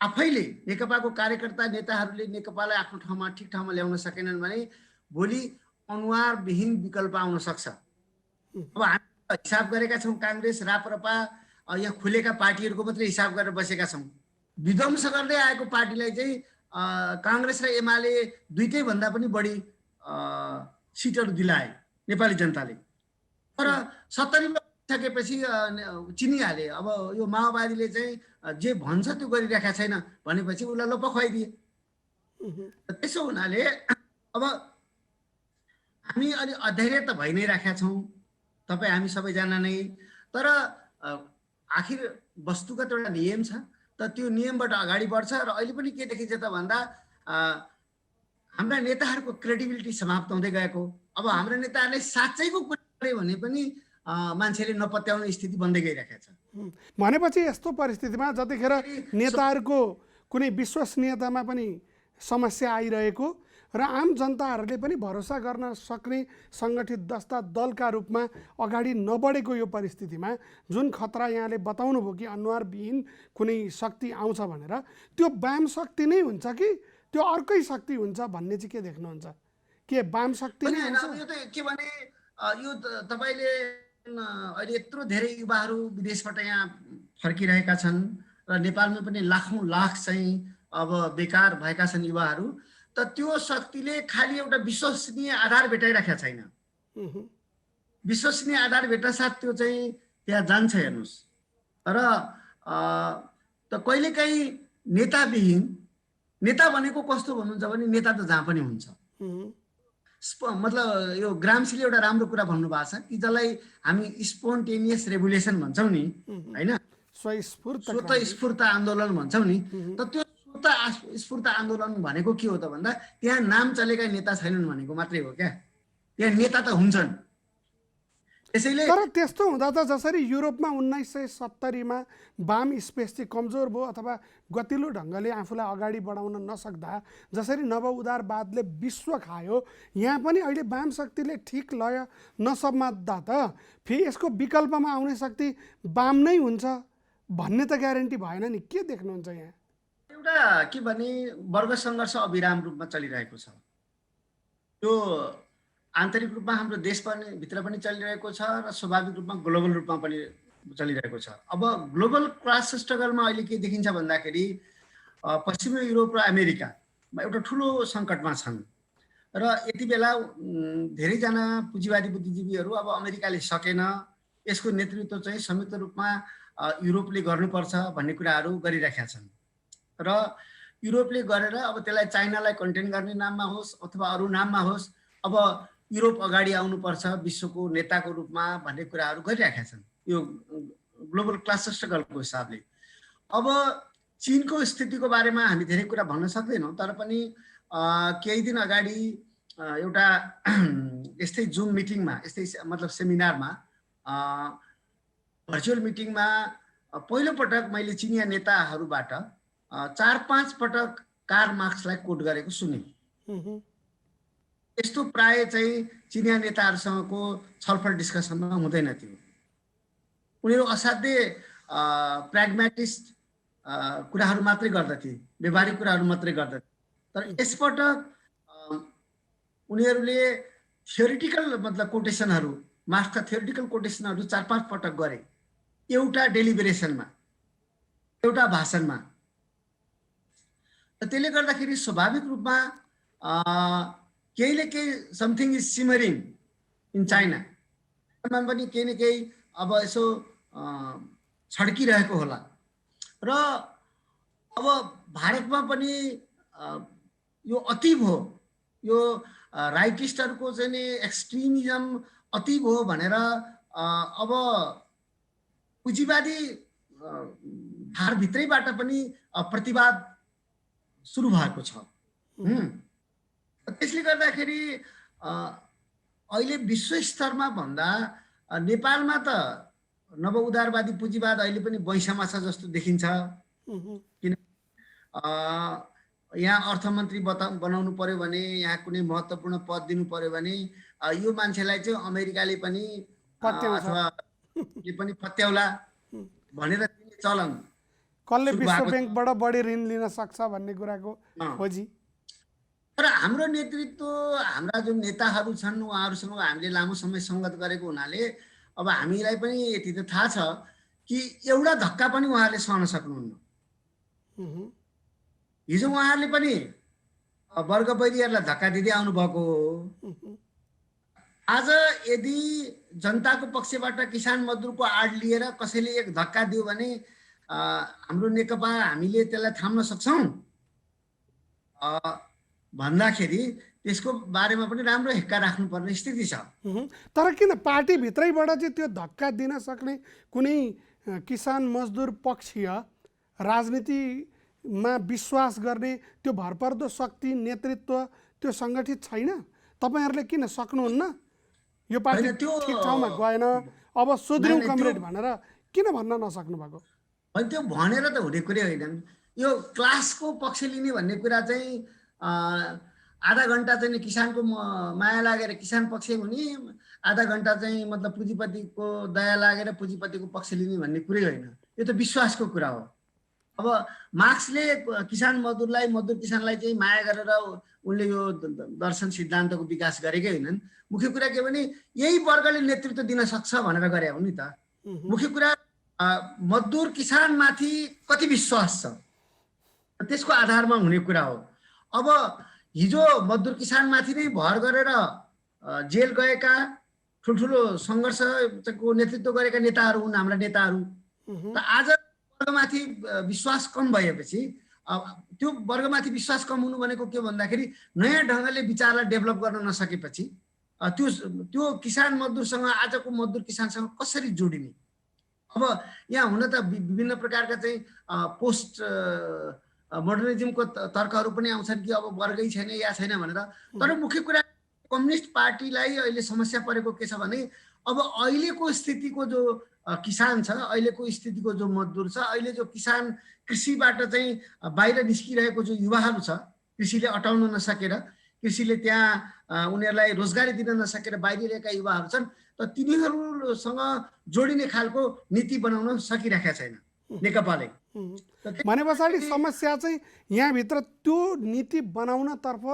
आफैले, नेकपाको कार्यकर्ता नेताहरूले नेकपालाई आफ्नो ठाउँमा ठिक ठाउँमा ल्याउन सकेनन् भने भोलि अनुहारविहीन विकल्प आउन सक्छ। अब हामी हिसाब गरेका छौँ, काङ्ग्रेस, राप्रपा यहाँ खुलेका पार्टीहरूको मात्रै हिसाब गरेर बसेका छौँ। विध्वंस गर्दै आएको पार्टीलाई चाहिँ काङ्ग्रेस र एमाले दुईटै भन्दा पनि बढी सिटहरू दिलाए नेपाली जनताले। तर 70 सकेपछि चिनिहाले। अब यो माओवादीले चाहिँ जे भन्छ त्यो गरिरहेका छैन भनेपछि उसलाई लोप खुवाइदिए। त्यसो हुनाले अब हामी अलि अधैर्य त भइ नै राखेका छौँ, तपाईँ हामी सबैजना नै। तर आखिर वस्तुगत एउटा नियम छ, त त्यो नियमबाट अगाडि बढ्छ। र अहिले पनि के देखिन्छ त भन्दा हाम्रा नेताहरूको क्रेडिबिलिटी समाप्त हुँदै गएको। अब हाम्रा नेताहरूले साँच्चैको कुरा गरे भने पनि मान्छेले नपत्याउने स्थिति बन्दै गइरहेको छ। भनेपछि यस्तो परिस्थितिमा जतिखेर नेताहरूको कुनै विश्वसनीयतामा पनि समस्या आइरहेको र आम जनताहरूले पनि भरोसा गर्न सक्ने सङ्गठित दस्ता दलका रूपमा अगाडि नबढेको यो परिस्थितिमा जुन खतरा यहाँले बताउनु भयो कि अनुहारविहीन कुनै शक्ति आउँछ भनेर, त्यो वाम शक्ति नै हुन्छ कि त्यो अर्कै शक्ति हुन्छ भन्ने चाहिँ के देख्नुहुन्छ? के वाम शक्ति नै हुन्छ? यो त के भने यो तपाईँले अहिले यत्रो धेरै युवाहरू विदेशबाट यहाँ फर्किरहेका छन् र नेपालमा पनि लाखौँ लाख चाहिँ अब बेकार भएका छन् युवाहरू। त त्यो शक्तिले खालि एउटा विश्वसनीय आधार भेटाइराखेका छैन। विश्वसनीय आधार भेट्दा साथ त्यो चाहिँ त्यहाँ जान्छ हेर्नुहोस्। र त कहिलेकाहीँ नेताविहीन, नेता भनेको कस्तो भन्नुहुन्छ भने नेता त जहाँ पनि हुन्छ। मतलब यो ग्राम्सीले एउटा राम्रो कुरा भन्नुभएको छ कि जसलाई हामी स्पोन्टेनियस रेभोल्युसन भन्छौँ नि, होइन, स्वतःस्फूर्त आन्दोलन भन्छौँ नि। त त्यो स्वतःस्फूर्त आन्दोलन भनेको के हो त भन्दा त्यहाँ नाम चलेका नेता छैनन् भनेको मात्रै हो क्या। त्यहाँ नेता त हुन्छन्। त्यसैले तर त्यस्तो हुँदा त जसरी युरोपमा 1970मा वाम स्पेस चाहिँ कमजोर भयो अथवा गतिलो ढङ्गले आफूलाई अगाडि बढाउन नसक्दा जसरी नव उदारवादले विश्व खायो, यहाँ पनि अहिले वाम शक्तिले ठिक लय नसम्हाल्दा त फेरि यसको विकल्पमा आउने शक्ति वाम नै हुन्छ भन्ने त ग्यारेन्टी भएन नि। के देख्नुहुन्छ यहाँ? एउटा के भने वर्ग सङ्घर्ष अविराम रूपमा चलिरहेको छ। यो आन्तरिक रूपमा हाम्रो देश पनि भित्र पनि चलिरहेको छ र स्वाभाविक रूपमा ग्लोबल रूपमा पनि चलिरहेको छ। अब ग्लोबल क्लास स्ट्रगलमा अहिले के देखिन्छ भन्दाखेरि पश्चिमी युरोप र अमेरिकामा एउटा ठुलो सङ्कटमा छन् र यति बेला धेरैजना पुँजीवादी बुद्धिजीवीहरू अब अमेरिकाले सकेन, यसको नेतृत्व चाहिँ संयुक्त रूपमा युरोपले गर्नुपर्छ भन्ने कुराहरू गरिरहेका छन्। र युरोपले गरेर अब त्यसलाई चाइनालाई कन्टेन गर्ने नाममा होस् अथवा अरू नाममा होस्, अब युरोप अगाडि आउनुपर्छ विश्वको नेताको रूपमा भन्ने कुराहरू गरिरहेका छन् यो ग्लोबल क्लास स्ट्रगलको हिसाबले। अब चीनको स्थितिको बारेमा हामी धेरै कुरा भन्न सक्दैनौँ, तर पनि केही दिन अगाडि एउटा यस्तै जुम मिटिङमा, यस्तै मतलब सेमिनारमा, भर्चुअल मिटिङमा पहिलोपटक मैले चिनिया नेताहरूबाट 4-5 पटक कार्ल मार्क्सलाई कोट गरेको सुने। यस्तो प्राय चाहिँ चिनिया नेताहरूसँगको छलफल डिस्कसनमा हुँदैन थियो। उनीहरू असाध्यै प्र्याग्मेटिस्ट कुराहरू मात्रै गर्दथे, व्यवहारिक कुराहरू मात्रै गर्दथे। तर यसपटक उनीहरूले थ्योरिटिकल मतलब कोटेसनहरू, मार्क्सका थ्योरिटिकल कोटेसनहरू 4-5 पटक गरे एउटा डेलिबरेसनमा, एउटा भाषणमा। त्यसले गर्दाखेरि स्वाभाविक रूपमा केहीले केही something is simmering in China पनि केही न केही अब यसो छड्किरहेको होला। र अब भारतमा पनि यो अति भयो, यो राइटिस्टहरूको चाहिँ नि एक्सट्रिमिजम अति भयो भनेर अब पुँजीवादी भारतभित्रैबाट पनि प्रतिवाद सुरु भएको छ। त्यसले गर्दाखेरि अहिले विश्व स्तरमा भन्दा नेपालमा त नवउदारवादी पुँजीवाद अहिले पनि वैँसमा छ जस्तो देखिन्छ। किन यहाँ अर्थमन्त्री बनाउनु पर्यो भने, यहाँ कुनै महत्त्वपूर्ण पद दिनु पर्यो भने यो मान्छेलाई चाहिँ अमेरिकाले पनि अथवा ले पनि पत्याउला भनेर दिने चलन, कसले विश्व ब्याङ्कबाट बढी ऋण लिन सक्छ भन्ने कुराको खोजी। तर हाम्रो नेतृत्व, हाम्रा जुन नेताहरू छन् उहाँहरूसँग हामीले लामो समय सङ्गत गरेको हुनाले अब हामीलाई पनि यति त थाहा छ कि एउटा धक्का पनि उहाँहरूले सहन सक्नुहुन्न। हिजो उहाँहरूले पनि वर्ग बैरीहरूलाई धक्का दिँदै आउनुभएको हो। आज यदि जनताको पक्षबाट किसान मजदुरको आड लिएर कसैले एक धक्का दियो भने हाम्रो नेकपा हामीले त्यसलाई थाम्न सक्छौँ भन्दाखेरि त्यसको बारेमा पनि राम्रो हेक्का राख्नुपर्ने स्थिति छ। तर किन पार्टीभित्रैबाट चाहिँ त्यो धक्का दिन सक्ने कुनै किसान मजदुर पक्षीय राजनीतिमा विश्वास गर्ने त्यो भरपर्दो शक्ति नेतृत्व त्यो सङ्गठित छैन? तपाईँहरूले किन सक्नुहुन्न? यो पार्टी ठिक ठाउँमा गएन, अब सुध्रिउँ कमरेड भनेर किन भन्न नसक्नु भएको? होइन, त्यो भनेर त हुने कुरै होइन। यो क्लासको पक्ष लिने भन्ने कुरा चाहिँ आधा घन्टा चाहिँ किसानको माया लागेर किसान पक्ष हुने, आधा घन्टा चाहिँ मतलब पुँजीपतिको दया लागेर पुँजीपतिको पक्ष लिने भन्ने कुरै होइन। यो त विश्वासको कुरा हो। अब मार्क्सले किसान मजदुरलाई, मजदुर किसानलाई चाहिँ माया गरेर उनले यो दर्शन सिद्धान्तको विकास गरेकै होइनन्। मुख्य कुरा के भने यही वर्गले नेतृत्व दिन सक्छ भनेर गरे हो नि त। मुख्य कुरा मजदुर किसानमाथि कति विश्वास छ त्यसको आधारमा हुने कुरा हो। अब हिजो मजदुर किसानमाथि नै भर गरेर जेल गएका, ठुल्ठुलो सङ्घर्षको नेतृत्व गरेका नेताहरू हुन् हाम्रा नेताहरू। त आज वर्गमाथि विश्वास कम भएपछि, त्यो वर्गमाथि विश्वास कम हुनु भनेको के भन्दाखेरि नयाँ ढङ्गले विचारलाई डेभलप गर्न नसकेपछि त्यो किसान मजदुरसँग, आजको मजदुर किसानसँग कसरी जोडिने? अब यहाँ हुन त विभिन्न प्रकारका चाहिँ पोस्ट मोडर्निजमको तर्कहरू पनि आउँछन् कि अब वर्गै छैन या छैन भनेर। तर मुख्य कुरा कम्युनिस्ट पार्टीलाई अहिले समस्या परेको के छ भने अब अहिलेको स्थितिको जो किसान छ, अहिलेको स्थितिको जो मजदुर छ, अहिले जो किसान कृषिबाट चाहिँ बाहिर निस्किरहेको जो युवाहरू छ, कृषिले अटाउन नसकेर, कृषिले त्यहाँ उनीहरूलाई रोजगारी दिन नसकेर बाहिरिरहेका युवाहरू छन्, त तिनीहरूसँग जोडिने खालको नीति बनाउन सकिरहेका छैन नेकपाले। भने पछाडि समस्या चाहिँ यहाँभित्र त्यो नीति बनाउनतर्फ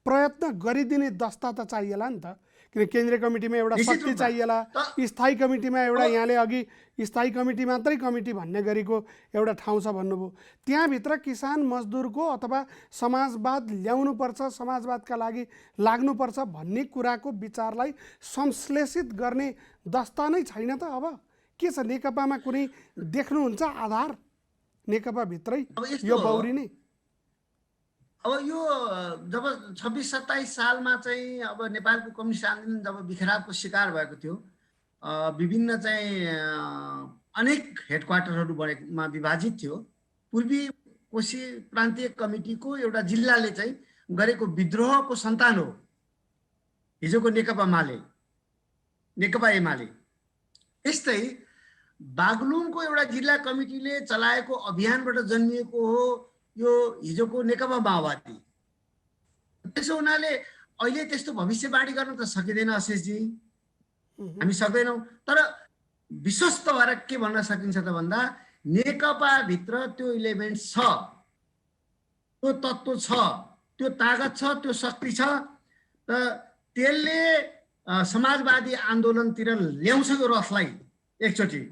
प्रयत्न गरिदिने दस्ता त चाहिएला नि त। किन केन्द्रीय कमिटीमा एउटा शक्ति चाहिएला, स्थायी कमिटीमा एउटा, यहाँले अघि स्थायी कमिटी मात्रै कमिटी भन्ने गरेको एउटा ठाउँ छ भन्नुभयो। त्यहाँभित्र किसान मजदुरको अथवा समाजवाद ल्याउनुपर्छ, समाजवादका लागि लाग्नुपर्छ भन्ने कुराको विचारलाई संश्लेषित गर्ने दस्ता नै छैन त। अब के छ नेकपामा कुनै देख्नुहुन्छ आधार नेकपाभित्रै यो बौरिने? अब यो जब 26-27 सालमा चाहिँ अब नेपालको कम्युनिस्ट आन्दोलन जब बिखरावको शिकार भएको थियो, विभिन्न चाहिँ अनेक हेडक्वार्टरहरू बनेमा विभाजित थियो। पूर्वी कोशी प्रान्तीय कमिटीको एउटा जिल्लाले चाहिँ गरेको विद्रोहको सन्तान हो हिजोको नेकपा एमाले। त्यस्तै बागलुङको एउटा जिल्ला कमिटीले चलाएको अभियानबाट जन्मिएको हो यो हिजोको नेकपा माओवादी। त्यसो हुनाले अहिले त्यस्तो भविष्यवाणी गर्न त सकिँदैन अशेषजी, हामी सक्दैनौँ। तर विश्वस्त भएर के भन्न सकिन्छ त भन्दा नेकपाभित्र त्यो इलिमेन्ट छ, त्यो तत्त्व छ, त्यो तागत छ, त्यो शक्ति छ। त त्यसले समाजवादी आन्दोलनतिर ल्याउँछ यो रथलाई एकचोटि।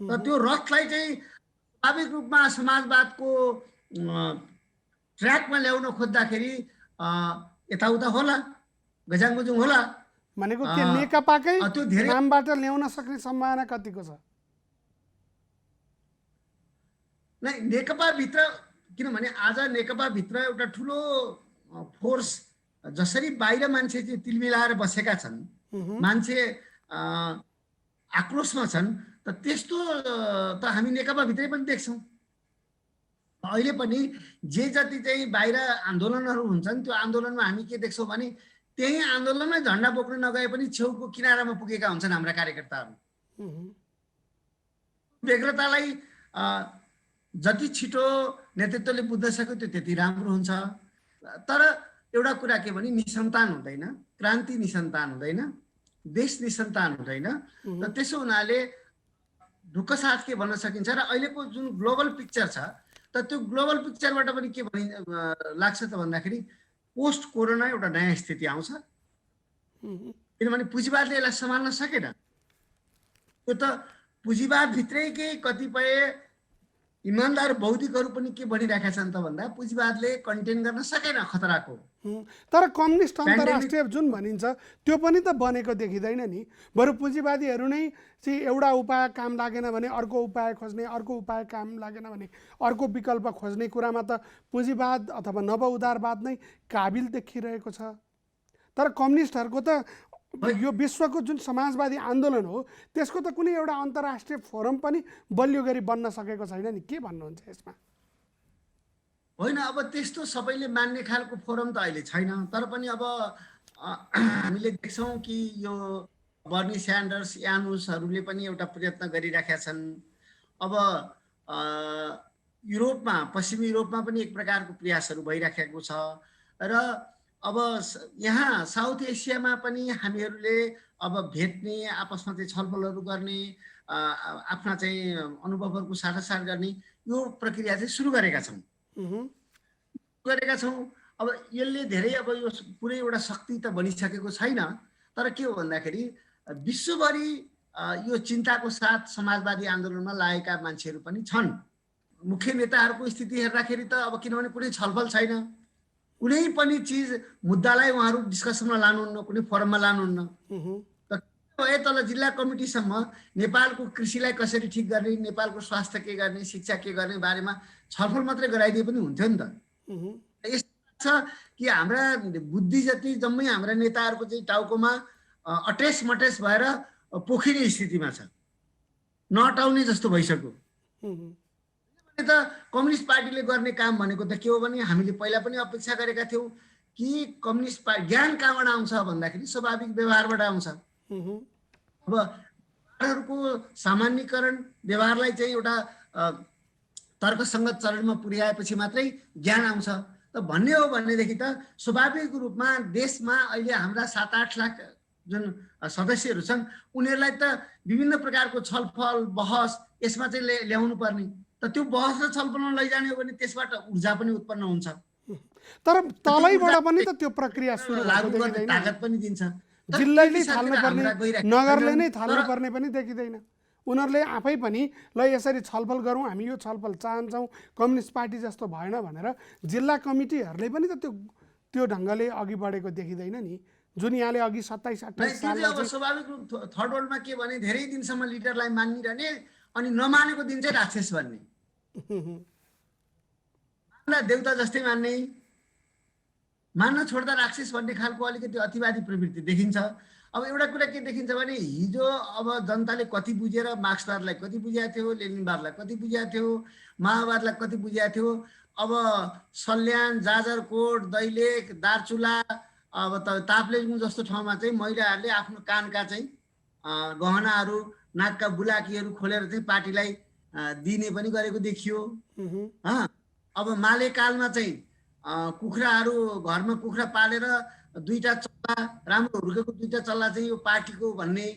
त त्यो रथलाई चाहिँ स्वाभाविक रूपमा समाजवादको ट्र्याकमा ल्याउन खोज्दाखेरि यताउता होला, गजाङगुजुङ होला। भनेको के नेकपाकै नामबाट ल्याउन सक्ने सम्भावना कतिको छ? नै नेकपाभित्र, किनभने आज नेकपाभित्र एउटा ठुलो फोर्स, जसरी बाहिर मान्छे चाहिँ तिलमिलाएर बसेका छन्, मान्छे आक्रोशमा छन्, त त्यस्तो त हामी नेकपाभित्रै पनि देख्छौँ। अहिले पनि जे जति चाहिँ बाहिर आन्दोलनहरू हुन्छन् त्यो आन्दोलनमा हामी के देख्छौँ भने त्यही आन्दोलनमै झन्डा बोक्न नगए पनि छेउको किनारामा पुगेका हुन्छन् हाम्रा कार्यकर्ताहरू। व्यग्रतालाई जति छिटो नेतृत्वले बुझ्न सक्यो त्यो त्यति राम्रो हुन्छ। तर एउटा कुरा के भने निसन्तान हुँदैन, क्रान्ति निसन्तान हुँदैन, देश निसन्तान हुँदैन। र त्यसो हुनाले ढुक्क साथ के भन्न सकिन्छ र अहिलेको जुन ग्लोबल पिक्चर छ त त्यो ग्लोबल पिक्चरबाट पनि के लाग्छ त भन्दाखेरि पोस्ट कोरोना एउटा नयाँ स्थिति आउँछ। किनभने पुँजीवादले यसलाई सम्हाल्न सकेन। त्यो त पुँजीवादभित्रैकै कतिपय इमान्दार बौद्धिकहरू पनि के भनिरहेका छन् त भन्दा पुँजीवादले कन्टेन गर्न सकेन खतराको। तर कम्युनिस्ट अन्तर्राष्ट्रिय जुन भनिन्छ त्यो पनि त बनेको देखिँदैन नि। बरु पुँजीवादीहरू नै चाहिँ एउटा उपाय काम लागेन भने अर्को उपाय खोज्ने, अर्को उपाय काम लागेन भने अर्को विकल्प खोज्ने कुरामा त पुँजीवाद अथवा नव उदारवाद नै काबिल देखिरहेको छ। तर कम्युनिस्टहरूको त यो विश्वको जुन समाजवादी आन्दोलन हो त्यसको त कुनै एउटा अन्तर्राष्ट्रिय फोरम पनि बलियो गरी बन्न सकेको छैन नि। के भन्नुहुन्छ यसमा? होइन, अब त्यस्तो सबैले मान्ने खालको फोरम त अहिले छैन। तर पनि अब हामीले देख्छौँ कि यो बर्नी स्यान्डर्स, यानुसहरूले पनि एउटा प्रयत्न गरिरहेका छन्। अब युरोपमा, पश्चिमी युरोपमा पनि एक प्रकारको प्रयासहरू भइराखेको छ। र अब यहाँ साउथ एसियामा पनि हामीहरूले अब भेट्ने, आपसमा चाहिँ छलफलहरू गर्ने, आफ्ना चाहिँ अनुभवहरूको साटासाट गर्ने यो प्रक्रिया चाहिँ सुरु गरेका छौँ। अब यसले धेरै अब यो पुरै एउटा शक्ति त बनिसकेको छैन। तर के हो भन्दाखेरि विश्वभरि यो चिन्ताको साथ समाजवादी आन्दोलनमा लागेका मान्छेहरू पनि छन्। मुख्य नेताहरूको स्थिति हेर्दाखेरि त अब किनभने कुनै छलफल छैन, कुनै पनि चिज मुद्दालाई उहाँहरू डिस्कसनमा लानुहुन्न, कुनै फोरममा लानुहुन्न। तल जिल्ला कमिटीसम्म नेपालको कृषिलाई कसरी ठिक गर्ने, नेपालको स्वास्थ्य के गर्ने, शिक्षा के गर्ने बारेमा छलफल मात्रै गराइदिए पनि हुन्थ्यो नि त। यस्तो छ कि हाम्रा बुद्धि जति जम्मै हाम्रा नेताहरूको चाहिँ टाउकोमा अटेस मटेस भएर पोखिने स्थितिमा छ, नअटाउने जस्तो भइसक्यो। त कम्युनिस्ट पार्टीले गर्ने काम भनेको त के हो भने हामीले पहिला पनि अपेक्षा गरेका थियौँ कि कम्युनिस्ट पार्टी ज्ञान कहाँबाट आउँछ भन्दाखेरि स्वाभाविक व्यवहारबाट आउँछ। अब व्यवहारहरूको सामान्यकरण, व्यवहारलाई चाहिँ एउटा तर्कसङ्गत चरणमा पुर्याएपछि मात्रै ज्ञान आउँछ त भन्ने हो। भनेदेखि त स्वाभाविक रूपमा देशमा अहिले हाम्रा 7-8 लाख जुन सदस्यहरू छन् उनीहरूलाई त विभिन्न प्रकारको छलफल बहस यसमा चाहिँ ल्याउनु पर्ने। त त्यो बहस र छलफलमा लैजाने हो भने त्यसबाट ऊर्जा पनि उत्पन्न हुन्छ। तर तलैबाट पनि त त्यो प्रक्रिया सुरु लागू गर्ने ताकत पनि दिन्छ। जिल्लाले थाल्नुपर्ने, नगरले नै थाल्नुपर्ने पनि देखिँदैन। उनीहरूले आफै पनि ल यसरी छलफल गरौँ, हामी यो छलफल चाहन्छौँ, कम्युनिस्ट पार्टी जस्तो भएन भनेर जिल्ला कमिटीहरूले पनि त त्यो ढङ्गले अघि बढेको देखिँदैन नि। जुन यहाँले अघि 27-28 सालमा अब स्वाभाविक रूप थर्ड वर्ल्डमा के भने धेरै दिनसम्म लिडरलाई मानिरहने अनि नमानेको दिन चाहिँ राक्षस भन्ने, देउता जस्तै मान्ने, मान्न छोड्दा राक्षस भन्ने खालको अलिकति अतिवादी प्रवृत्ति देखिन्छ। अब एउटा कुरा के देखिन्छ भने हिजो अब जनताले कति बुझेर मार्क्सवादलाई कति बुझाएको थियो, लेनिनवादलाई कति बुझाएको थियो, माओवादलाई कति बुझाएको थियो। अब सल्यान, जाजरकोट, दैलेख, दार्चुला, अब त ताप्लेजुङ जस्तो ठाउँमा चाहिँ महिलाहरूले आफ्नो कानका चाहिँ गहनाहरू, नाकका बुलाकीहरू खोलेर चाहिँ पार्टीलाई दिने पनि गरेको देखियो। अब मालेकालमा चाहिँ कुखुराहरू, घरमा कुखुरा पालेर 2टा चल्ला, राम्रो हुर्केको 2टा चल्ला चाहिँ यो पार्टीको भन्ने।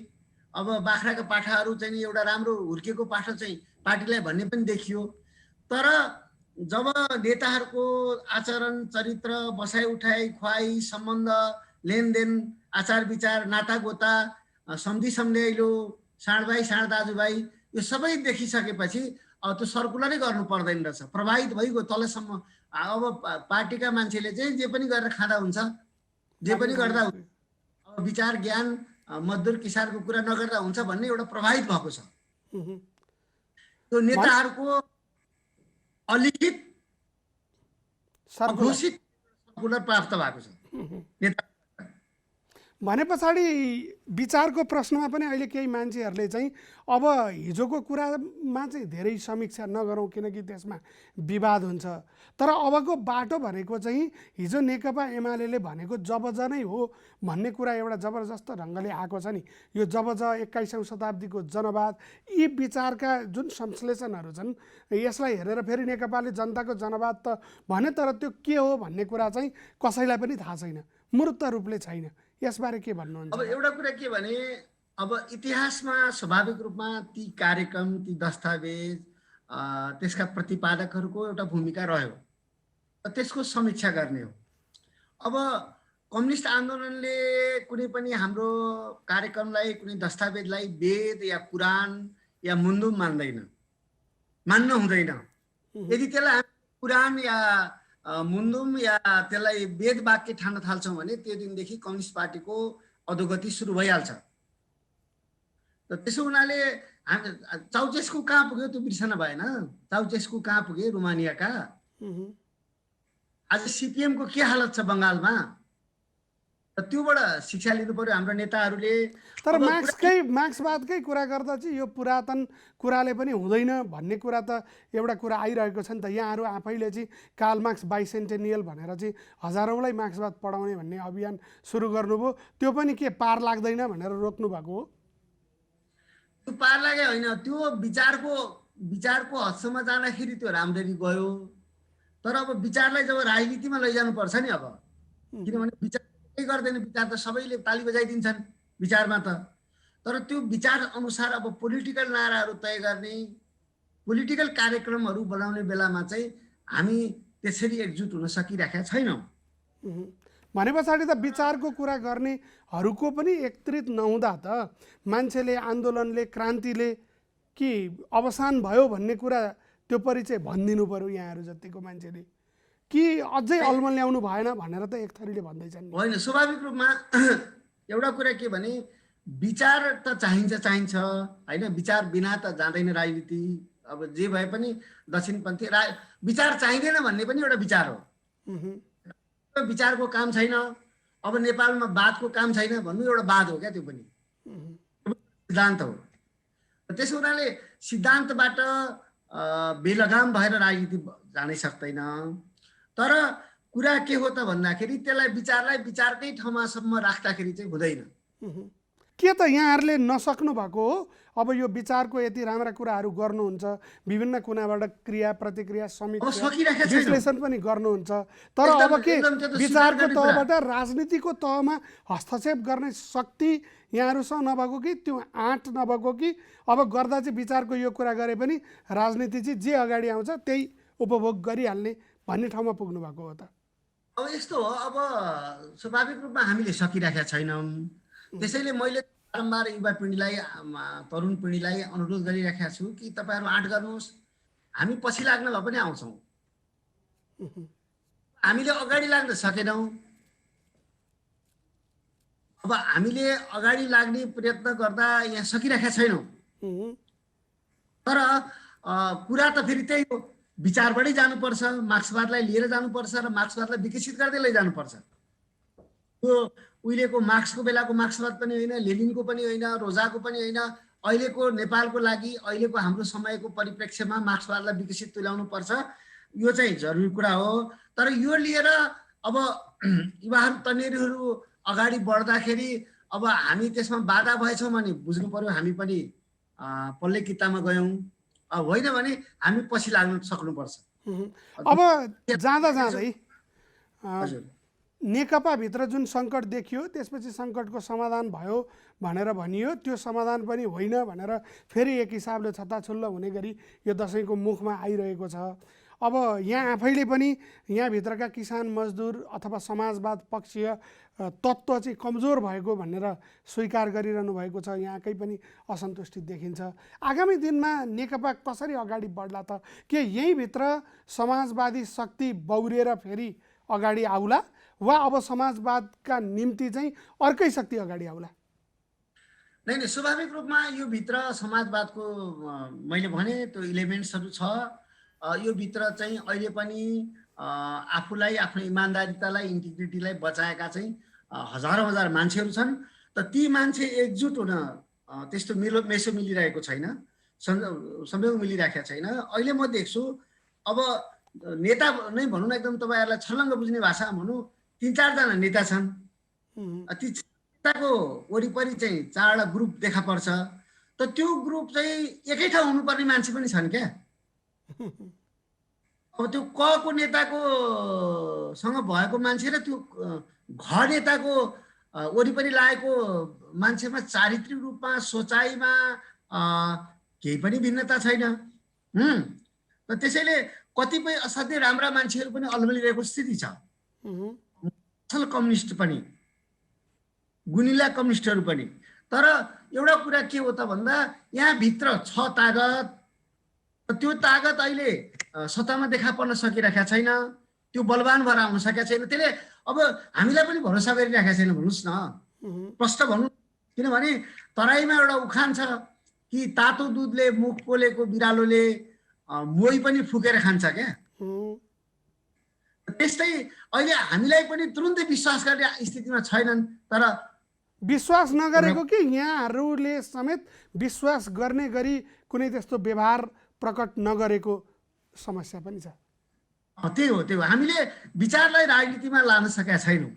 अब बाख्राका पाठाहरू चाहिँ एउटा राम्रो हुर्केको पाठा चाहिँ पार्टीलाई भन्ने पनि देखियो। तर जब नेताहरूको आचरण, चरित्र, बसाइ उठाइ, खुवाई, सम्बन्ध, लेनदेन, आचार विचार, नातागोता, सम्धि सम्झ्याइलो, साँडभाइ साँड दाजुभाइ यो सबै देखिसकेपछि अब त्यो सर्कुलरै गर्नु पर्दैन रहेछ। प्रभावित भइगयो तलसम्म। अब पार्टीका मान्छेले चाहिँ जे पनि गरेर खाँदा हुन्छ, जे पनि गर्दा हुन्छ, अब विचार ज्ञान मजदुर किसानको कुरा नगर्दा हुन्छ भन्ने एउटा प्रभावित भएको छ। त्यो नेताहरूको अलिखित अघोषित सर्कुलर प्राप्त भएको छ नेता। भने पछाडि विचारको प्रश्नमा पनि अहिले केही मान्छेहरूले चाहिँ अब हिजोको कुरामा चाहिँ धेरै समीक्षा नगरौँ किनकि त्यसमा विवाद हुन्छ, तर अबको बाटो भनेको चाहिँ हिजो नेकपा एमाले भनेको जबज नै हो भन्ने कुरा एउटा जबरजस्त ढङ्गले आएको छ नि। यो जबज 21औं शताब्दीको जनवाद, यी विचारका जुन संश्लेषणहरू छन् यसलाई हेरेर फेरि नेकपाले जनताको जनवाद त भने तर त्यो के हो भन्ने कुरा चाहिँ कसैलाई पनि थाहा छैन, मूर्त रूपले छैन। यसबारे के भन्नुहुन्छ? अब एउटा कुरा के भने, अब इतिहासमा स्वाभाविक रूपमा ती कार्यक्रम, ती दस्तावेज, त्यसका प्रतिपादकहरूको एउटा भूमिका रह्यो, त्यसको समीक्षा गर्ने हो। अब कम्युनिस्ट आन्दोलनले कुनै पनि हाम्रो कार्यक्रमलाई, कुनै दस्तावेजलाई वेद या कुरान या मुन्दुम मान्न हुँदैन। यदि त्यसलाई कुरान या मुन्दुम या त्यसलाई वेद वाक्य ठान्न थाल्छौँ भने त्यो दिनदेखि कम्युनिस्ट पार्टीको अधोगति सुरु भइहाल्छ। र त्यसो हुनाले चाउचेस्कु कहाँ पुग्यो त्यो बिर्सन भएन। चाउचेस्कु कहाँ पुगे, रोमानियाका। आज सिपिएमको के हालत छ बङ्गालमा, र त्योबाट शिक्षा लिनु पर्यो हाम्रो नेताहरूले। तर मार्क्सवादकै कुरा गर्दा चाहिँ यो पुरातन कुराले पनि हुँदैन भन्ने कुरा त एउटा कुरा आइरहेको छ नि त। यहाँहरू आफैले चाहिँ कार्ल मार्क्स बाइसेन्टेनियल भनेर चाहिँ हजारौँलाई मार्क्सवाद पढाउने भन्ने अभियान सुरु गर्नुभयो, त्यो पनि के पार लाग्दैन भनेर रोक्नु भएको हो? त्यो पार लागे होइन, त्यो विचारको हदसम्म जाँदाखेरि त्यो राम्ररी गयो। तर अब विचारलाई जब राजनीतिमा लैजानुपर्छ नि, अब किनभने विचार केही गर्दैन, विचार त सबैले ताली बजाइदिन्छन् विचारमा त। तर त्यो विचार अनुसार अब पोलिटिकल नाराहरू तय गर्ने, पोलिटिकल कार्यक्रमहरू बनाउने बेलामा चाहिँ हामी त्यसरी एकजुट हुन सकिरहेका छैनौँ। भने पछाडि त विचारको कुरा गर्नेहरूको पनि एकत्रित नहुँदा त मान्छेले, आन्दोलनले, क्रान्तिले कि अवसान भयो भन्ने कुरा त्यो परिचय भनिदिनु पर्यो यहाँहरू जतिको मान्छेले, कि अझै अलमल ल्याउनु भएन भनेर त एक थरीले भन्दैछन्। होइन, स्वाभाविक रूपमा एउटा कुरा के भने, विचार त चाहिन्छ होइन, विचार बिना त जाँदैन राजनीति। अब जे भए पनि दक्षिणपन्थी विचार चाहिँदैन भन्ने पनि एउटा विचार हो। विचारको काम छैन, अब नेपालमा वादको काम छैन भन्नु एउटा वाद हो क्या, त्यो पनि सिद्धान्त हो। त्यसो हुनाले सिद्धान्तबाट बेलगाम भएर राजनीति जानै सक्दैन। तर कुरा के हो त भन्दाखेरि त्यसलाई विचारलाई विचारकै ठाउँमासम्म राख्दाखेरि चाहिँ हुँदैन। के त यहाँहरूले नसक्नु भएको हो? अब यो विचारको यति राम्रा कुराहरू गर्नुहुन्छ, विभिन्न कुनाबाट क्रिया प्रतिक्रिया समीक्षा विश्लेषण पनि गर्नुहुन्छ, तर अब के विचारको तहबाट राजनीतिको तहमा हस्तक्षेप गर्ने शक्ति यहाँहरूसँग नभएको कि त्यो आँट नभएको कि अब गर्दा चाहिँ विचारको यो कुरा गरे पनि राजनीति चाहिँ जे अगाडि आउँछ त्यही उपभोग गरिहाल्ने भन्ने ठाउँमा पुग्नु भएको हो त? अब यस्तो हो, अब स्वाभाविक रूपमा हामीले सकिरहेका छैनौँ। त्यसैले मैले बारम्बार युवा पिँढीलाई, तरुण पिँढीलाई अनुरोध गरिरहेका छु कि तपाईँहरू आँट गर्नुहोस्, हामी पछि लाग्न भए पनि आउँछौँ। हामीले अगाडि लाग्न सकेनौँ। अब हामीले अगाडि लाग्ने प्रयत्न गर्दा यहाँ सकिरहेका छैनौँ। तर कुरा त फेरि त्यही हो, विचारबाटै जानुपर्छ, मार्क्सवादलाई लिएर जानुपर्छ र मार्क्सवादलाई विकसित गर्दै लैजानुपर्छ। त्यो उहिलेको मार्क्सको बेलाको मार्क्सवाद पनि होइन, लेनिनको पनि होइन, रोजाको पनि होइन, अहिलेको नेपालको लागि, अहिलेको हाम्रो समयको परिप्रेक्ष्यमा मार्क्सवादलाई विकसित तुल्याउनुपर्छ। यो चाहिँ जरुरी कुरा हो। तर यो लिएर अब युवाहरू, तन्नेरीहरू अगाडि बढ्दाखेरि अब हामी त्यसमा बाधा भएछौँ भने बुझ्नु पर्यो हामी पनि पल्ले कितामा गयौँ, होइन भने हामी पछि लाग्न सक्नुपर्छ। अब जाँदा जाँदै नेकपाभित्र जुन सङ्कट देखियो त्यसपछि सङ्कटको समाधान भयो भनेर भनियो, त्यो समाधान पनि होइन भनेर फेरि एक हिसाबले छत्ताछुल्ल हुने गरी यो दसैँको मुखमा आइरहेको छ। अब यहाँ आफैले पनि यहाँभित्रका किसान, मजदुर अथवा समाजवाद पक्षीय तत्त्व चाहिँ कमजोर भएको भनेर स्वीकार गरिरहनु भएको छ, यहाँकै पनि असन्तुष्टि देखिन्छ। आगामी दिनमा नेकपा कसरी अगाडि बढ्ला त? के यहीँभित्र समाजवादी शक्ति बौरिएर फेरि अगाडि आउला वा अब समाजवादका निम्ति चाहिँ अर्कै शक्ति अगाडि आउला? नै, स्वाभाविक रूपमा यो भित्र समाजवादको मैले भने त्यो इलिमेन्ट्सहरू छ। यो भित्र चाहिँ अहिले पनि आफूलाई, आफ्नो इमान्दारितालाई, इन्टिग्रिटीलाई बचाएका चाहिँ हजारौँ हजार मान्छेहरू छन्। त ती मान्छे एकजुट हुन त्यस्तो मेसो मिलिरहेको छैन, संयोग मिलिरहेको छैन। अहिले म देख्छु अब नेता नै भनौँ न, एकदम तपाईँहरूलाई छर्लङ्ग बुझ्ने भाषामा भनौँ, 3-4 जना नेता छन्। ती नेताको वरिपरि चाहिँ 4वटा ग्रुप देखा पर्छ। त त्यो ग्रुप चाहिँ एकै ठाउँ हुनुपर्ने मान्छे पनि छन् क्या। अब त्यो को नेताको सँग भएको मान्छे र त्यो घ नेताको वरिपरि लागेको मान्छेमा चारित्रिक रूपमा, सोचाइमा केही पनि भिन्नता छैन। र त्यसैले कतिपय असाध्यै राम्रा मान्छेहरू पनि अल्मलिरहेको स्थिति छ। असल कम्युनिस्ट पनि, गुनिला कम्युनिस्टहरू पनि। तर एउटा कुरा के हो त भन्दा, यहाँभित्र छ तागत। त्यो तागत अहिले सत्तामा देखा पर्न सकिरहेको छैन, त्यो बलवान भएर आउन सकेको छैन। त्यसले अब हामीलाई पनि भरोसा गरिरहेको छैन भन्नुहोस् न, प्रष्ट भनौँ। किनभने तराईमा एउटा उखान छ कि तातो दुधले मुख पोलेको बिरालोले मोही पनि फुकेर खान्छ क्या। त्यस्तै अहिले हामीलाई पनि तुरुन्तै विश्वास गर्ने स्थितिमा छैनन्। तर विश्वास नगरेको कि यहाँहरूले समेत विश्वास गर्ने गरी कुनै त्यस्तो व्यवहार प्रकट नगरेको समस्या पनि छ। त्यही हो। हामीले विचारलाई राजनीतिमा लान सकेका छैनौँ।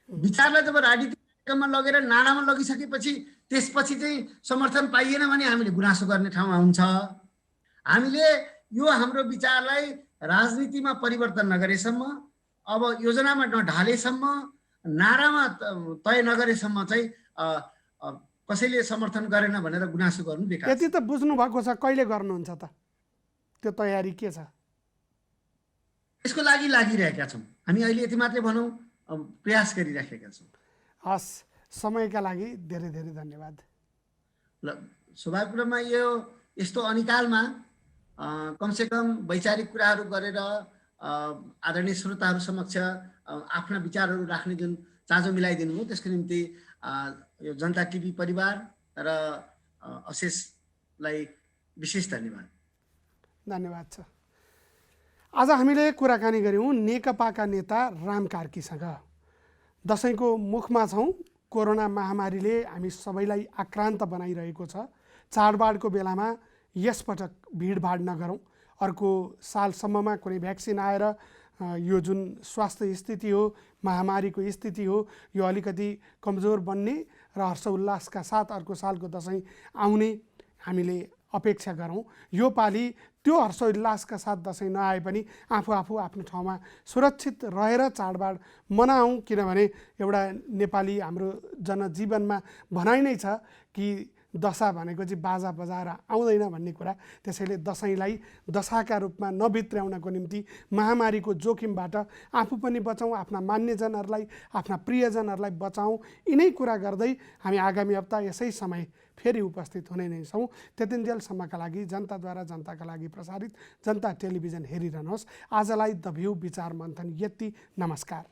विचारलाई जब राजनीतिमा लगेर नाडामा लगिसकेपछि त्यसपछि चाहिँ समर्थन पाइएन भने हामीले गुनासो गर्ने ठाउँमा हुन्छ। हामीले यो हाम्रो विचारलाई राजनीतिमा परिवर्तन नगरेसम्म, अब योजनामा नढालेसम्म, नारामा तय नगरेसम्म चाहिँ कसैले समर्थन गरेन भनेर गुनासो गर्नु बेकार। यति त बुझ्नु भएको छ, कहिले गर्नुहुन्छ त? त्यो तयारी के छ? यसको लागि लागिरहेका छौँ हामी। अहिले यति मात्रै भनौँ, प्रयास गरिराखेका छौँ। हस्, समयका लागि धेरै धेरै धन्यवाद। ल, स्वाभाविक रूपमा यस्तो अनिकालमा कमसेकम वैचारिक कुराहरू गरेर आदरणीय श्रोताहरू समक्ष आफ्ना विचारहरू राख्ने जुन चाँजो मिलाइदिनु हो, त्यसको निम्ति यो जनता टिभी परिवार र अशेषलाई विशेष धन्यवाद। धन्यवाद छ। आज हामीले कुराकानी गऱ्यौँ नेकपाका नेता राम कार्कीसँग। दसैँको मुखमा छौँ। कोरोना महामारीले हामी सबैलाई आक्रान्त बनाइरहेको छ। चाडबाडको बेलामा यसपटक भिडभाड नगरौँ। अर्को सालसम्ममा कुनै भ्याक्सिन आएर यो जुन स्वास्थ्य स्थिति हो, महामारीको स्थिति हो, यो अलिकति कमजोर बन्ने र हर्षोल्लासका साथ अर्को सालको दसैँ आउने हामीले अपेक्षा गरौँ। यो पालि त्यो हर्षोल्लासका साथ दसैँ नआए पनि आफू आफ्नो ठाउँमा सुरक्षित रहेर चाडबाड मनाऊँ। किनभने एउटा नेपाली हाम्रो जनजीवनमा भनाइ नै छ कि दशा भनेको चाहिँ बाजा बजाएर आउँदैन भन्ने कुरा। त्यसैले दसैँलाई दशाका रूपमा नभित्र्याउनको निम्ति महामारीको जोखिमबाट आफू पनि बचाउँ, आफ्ना मान्यजनहरूलाई, आफ्ना प्रियजनहरूलाई बचाउँ। यिनै कुरा गर्दै हामी आगामी हप्ता यसै समय फेरि उपस्थित हुने नै छौँ। त्यतिन्जेलसम्मका लागि जनताद्वारा जनताका लागि प्रसारित जनता टेलिभिजन हेरिरहनुहोस्। आजलाई द भ्यू विचार मन्थन यति। नमस्कार।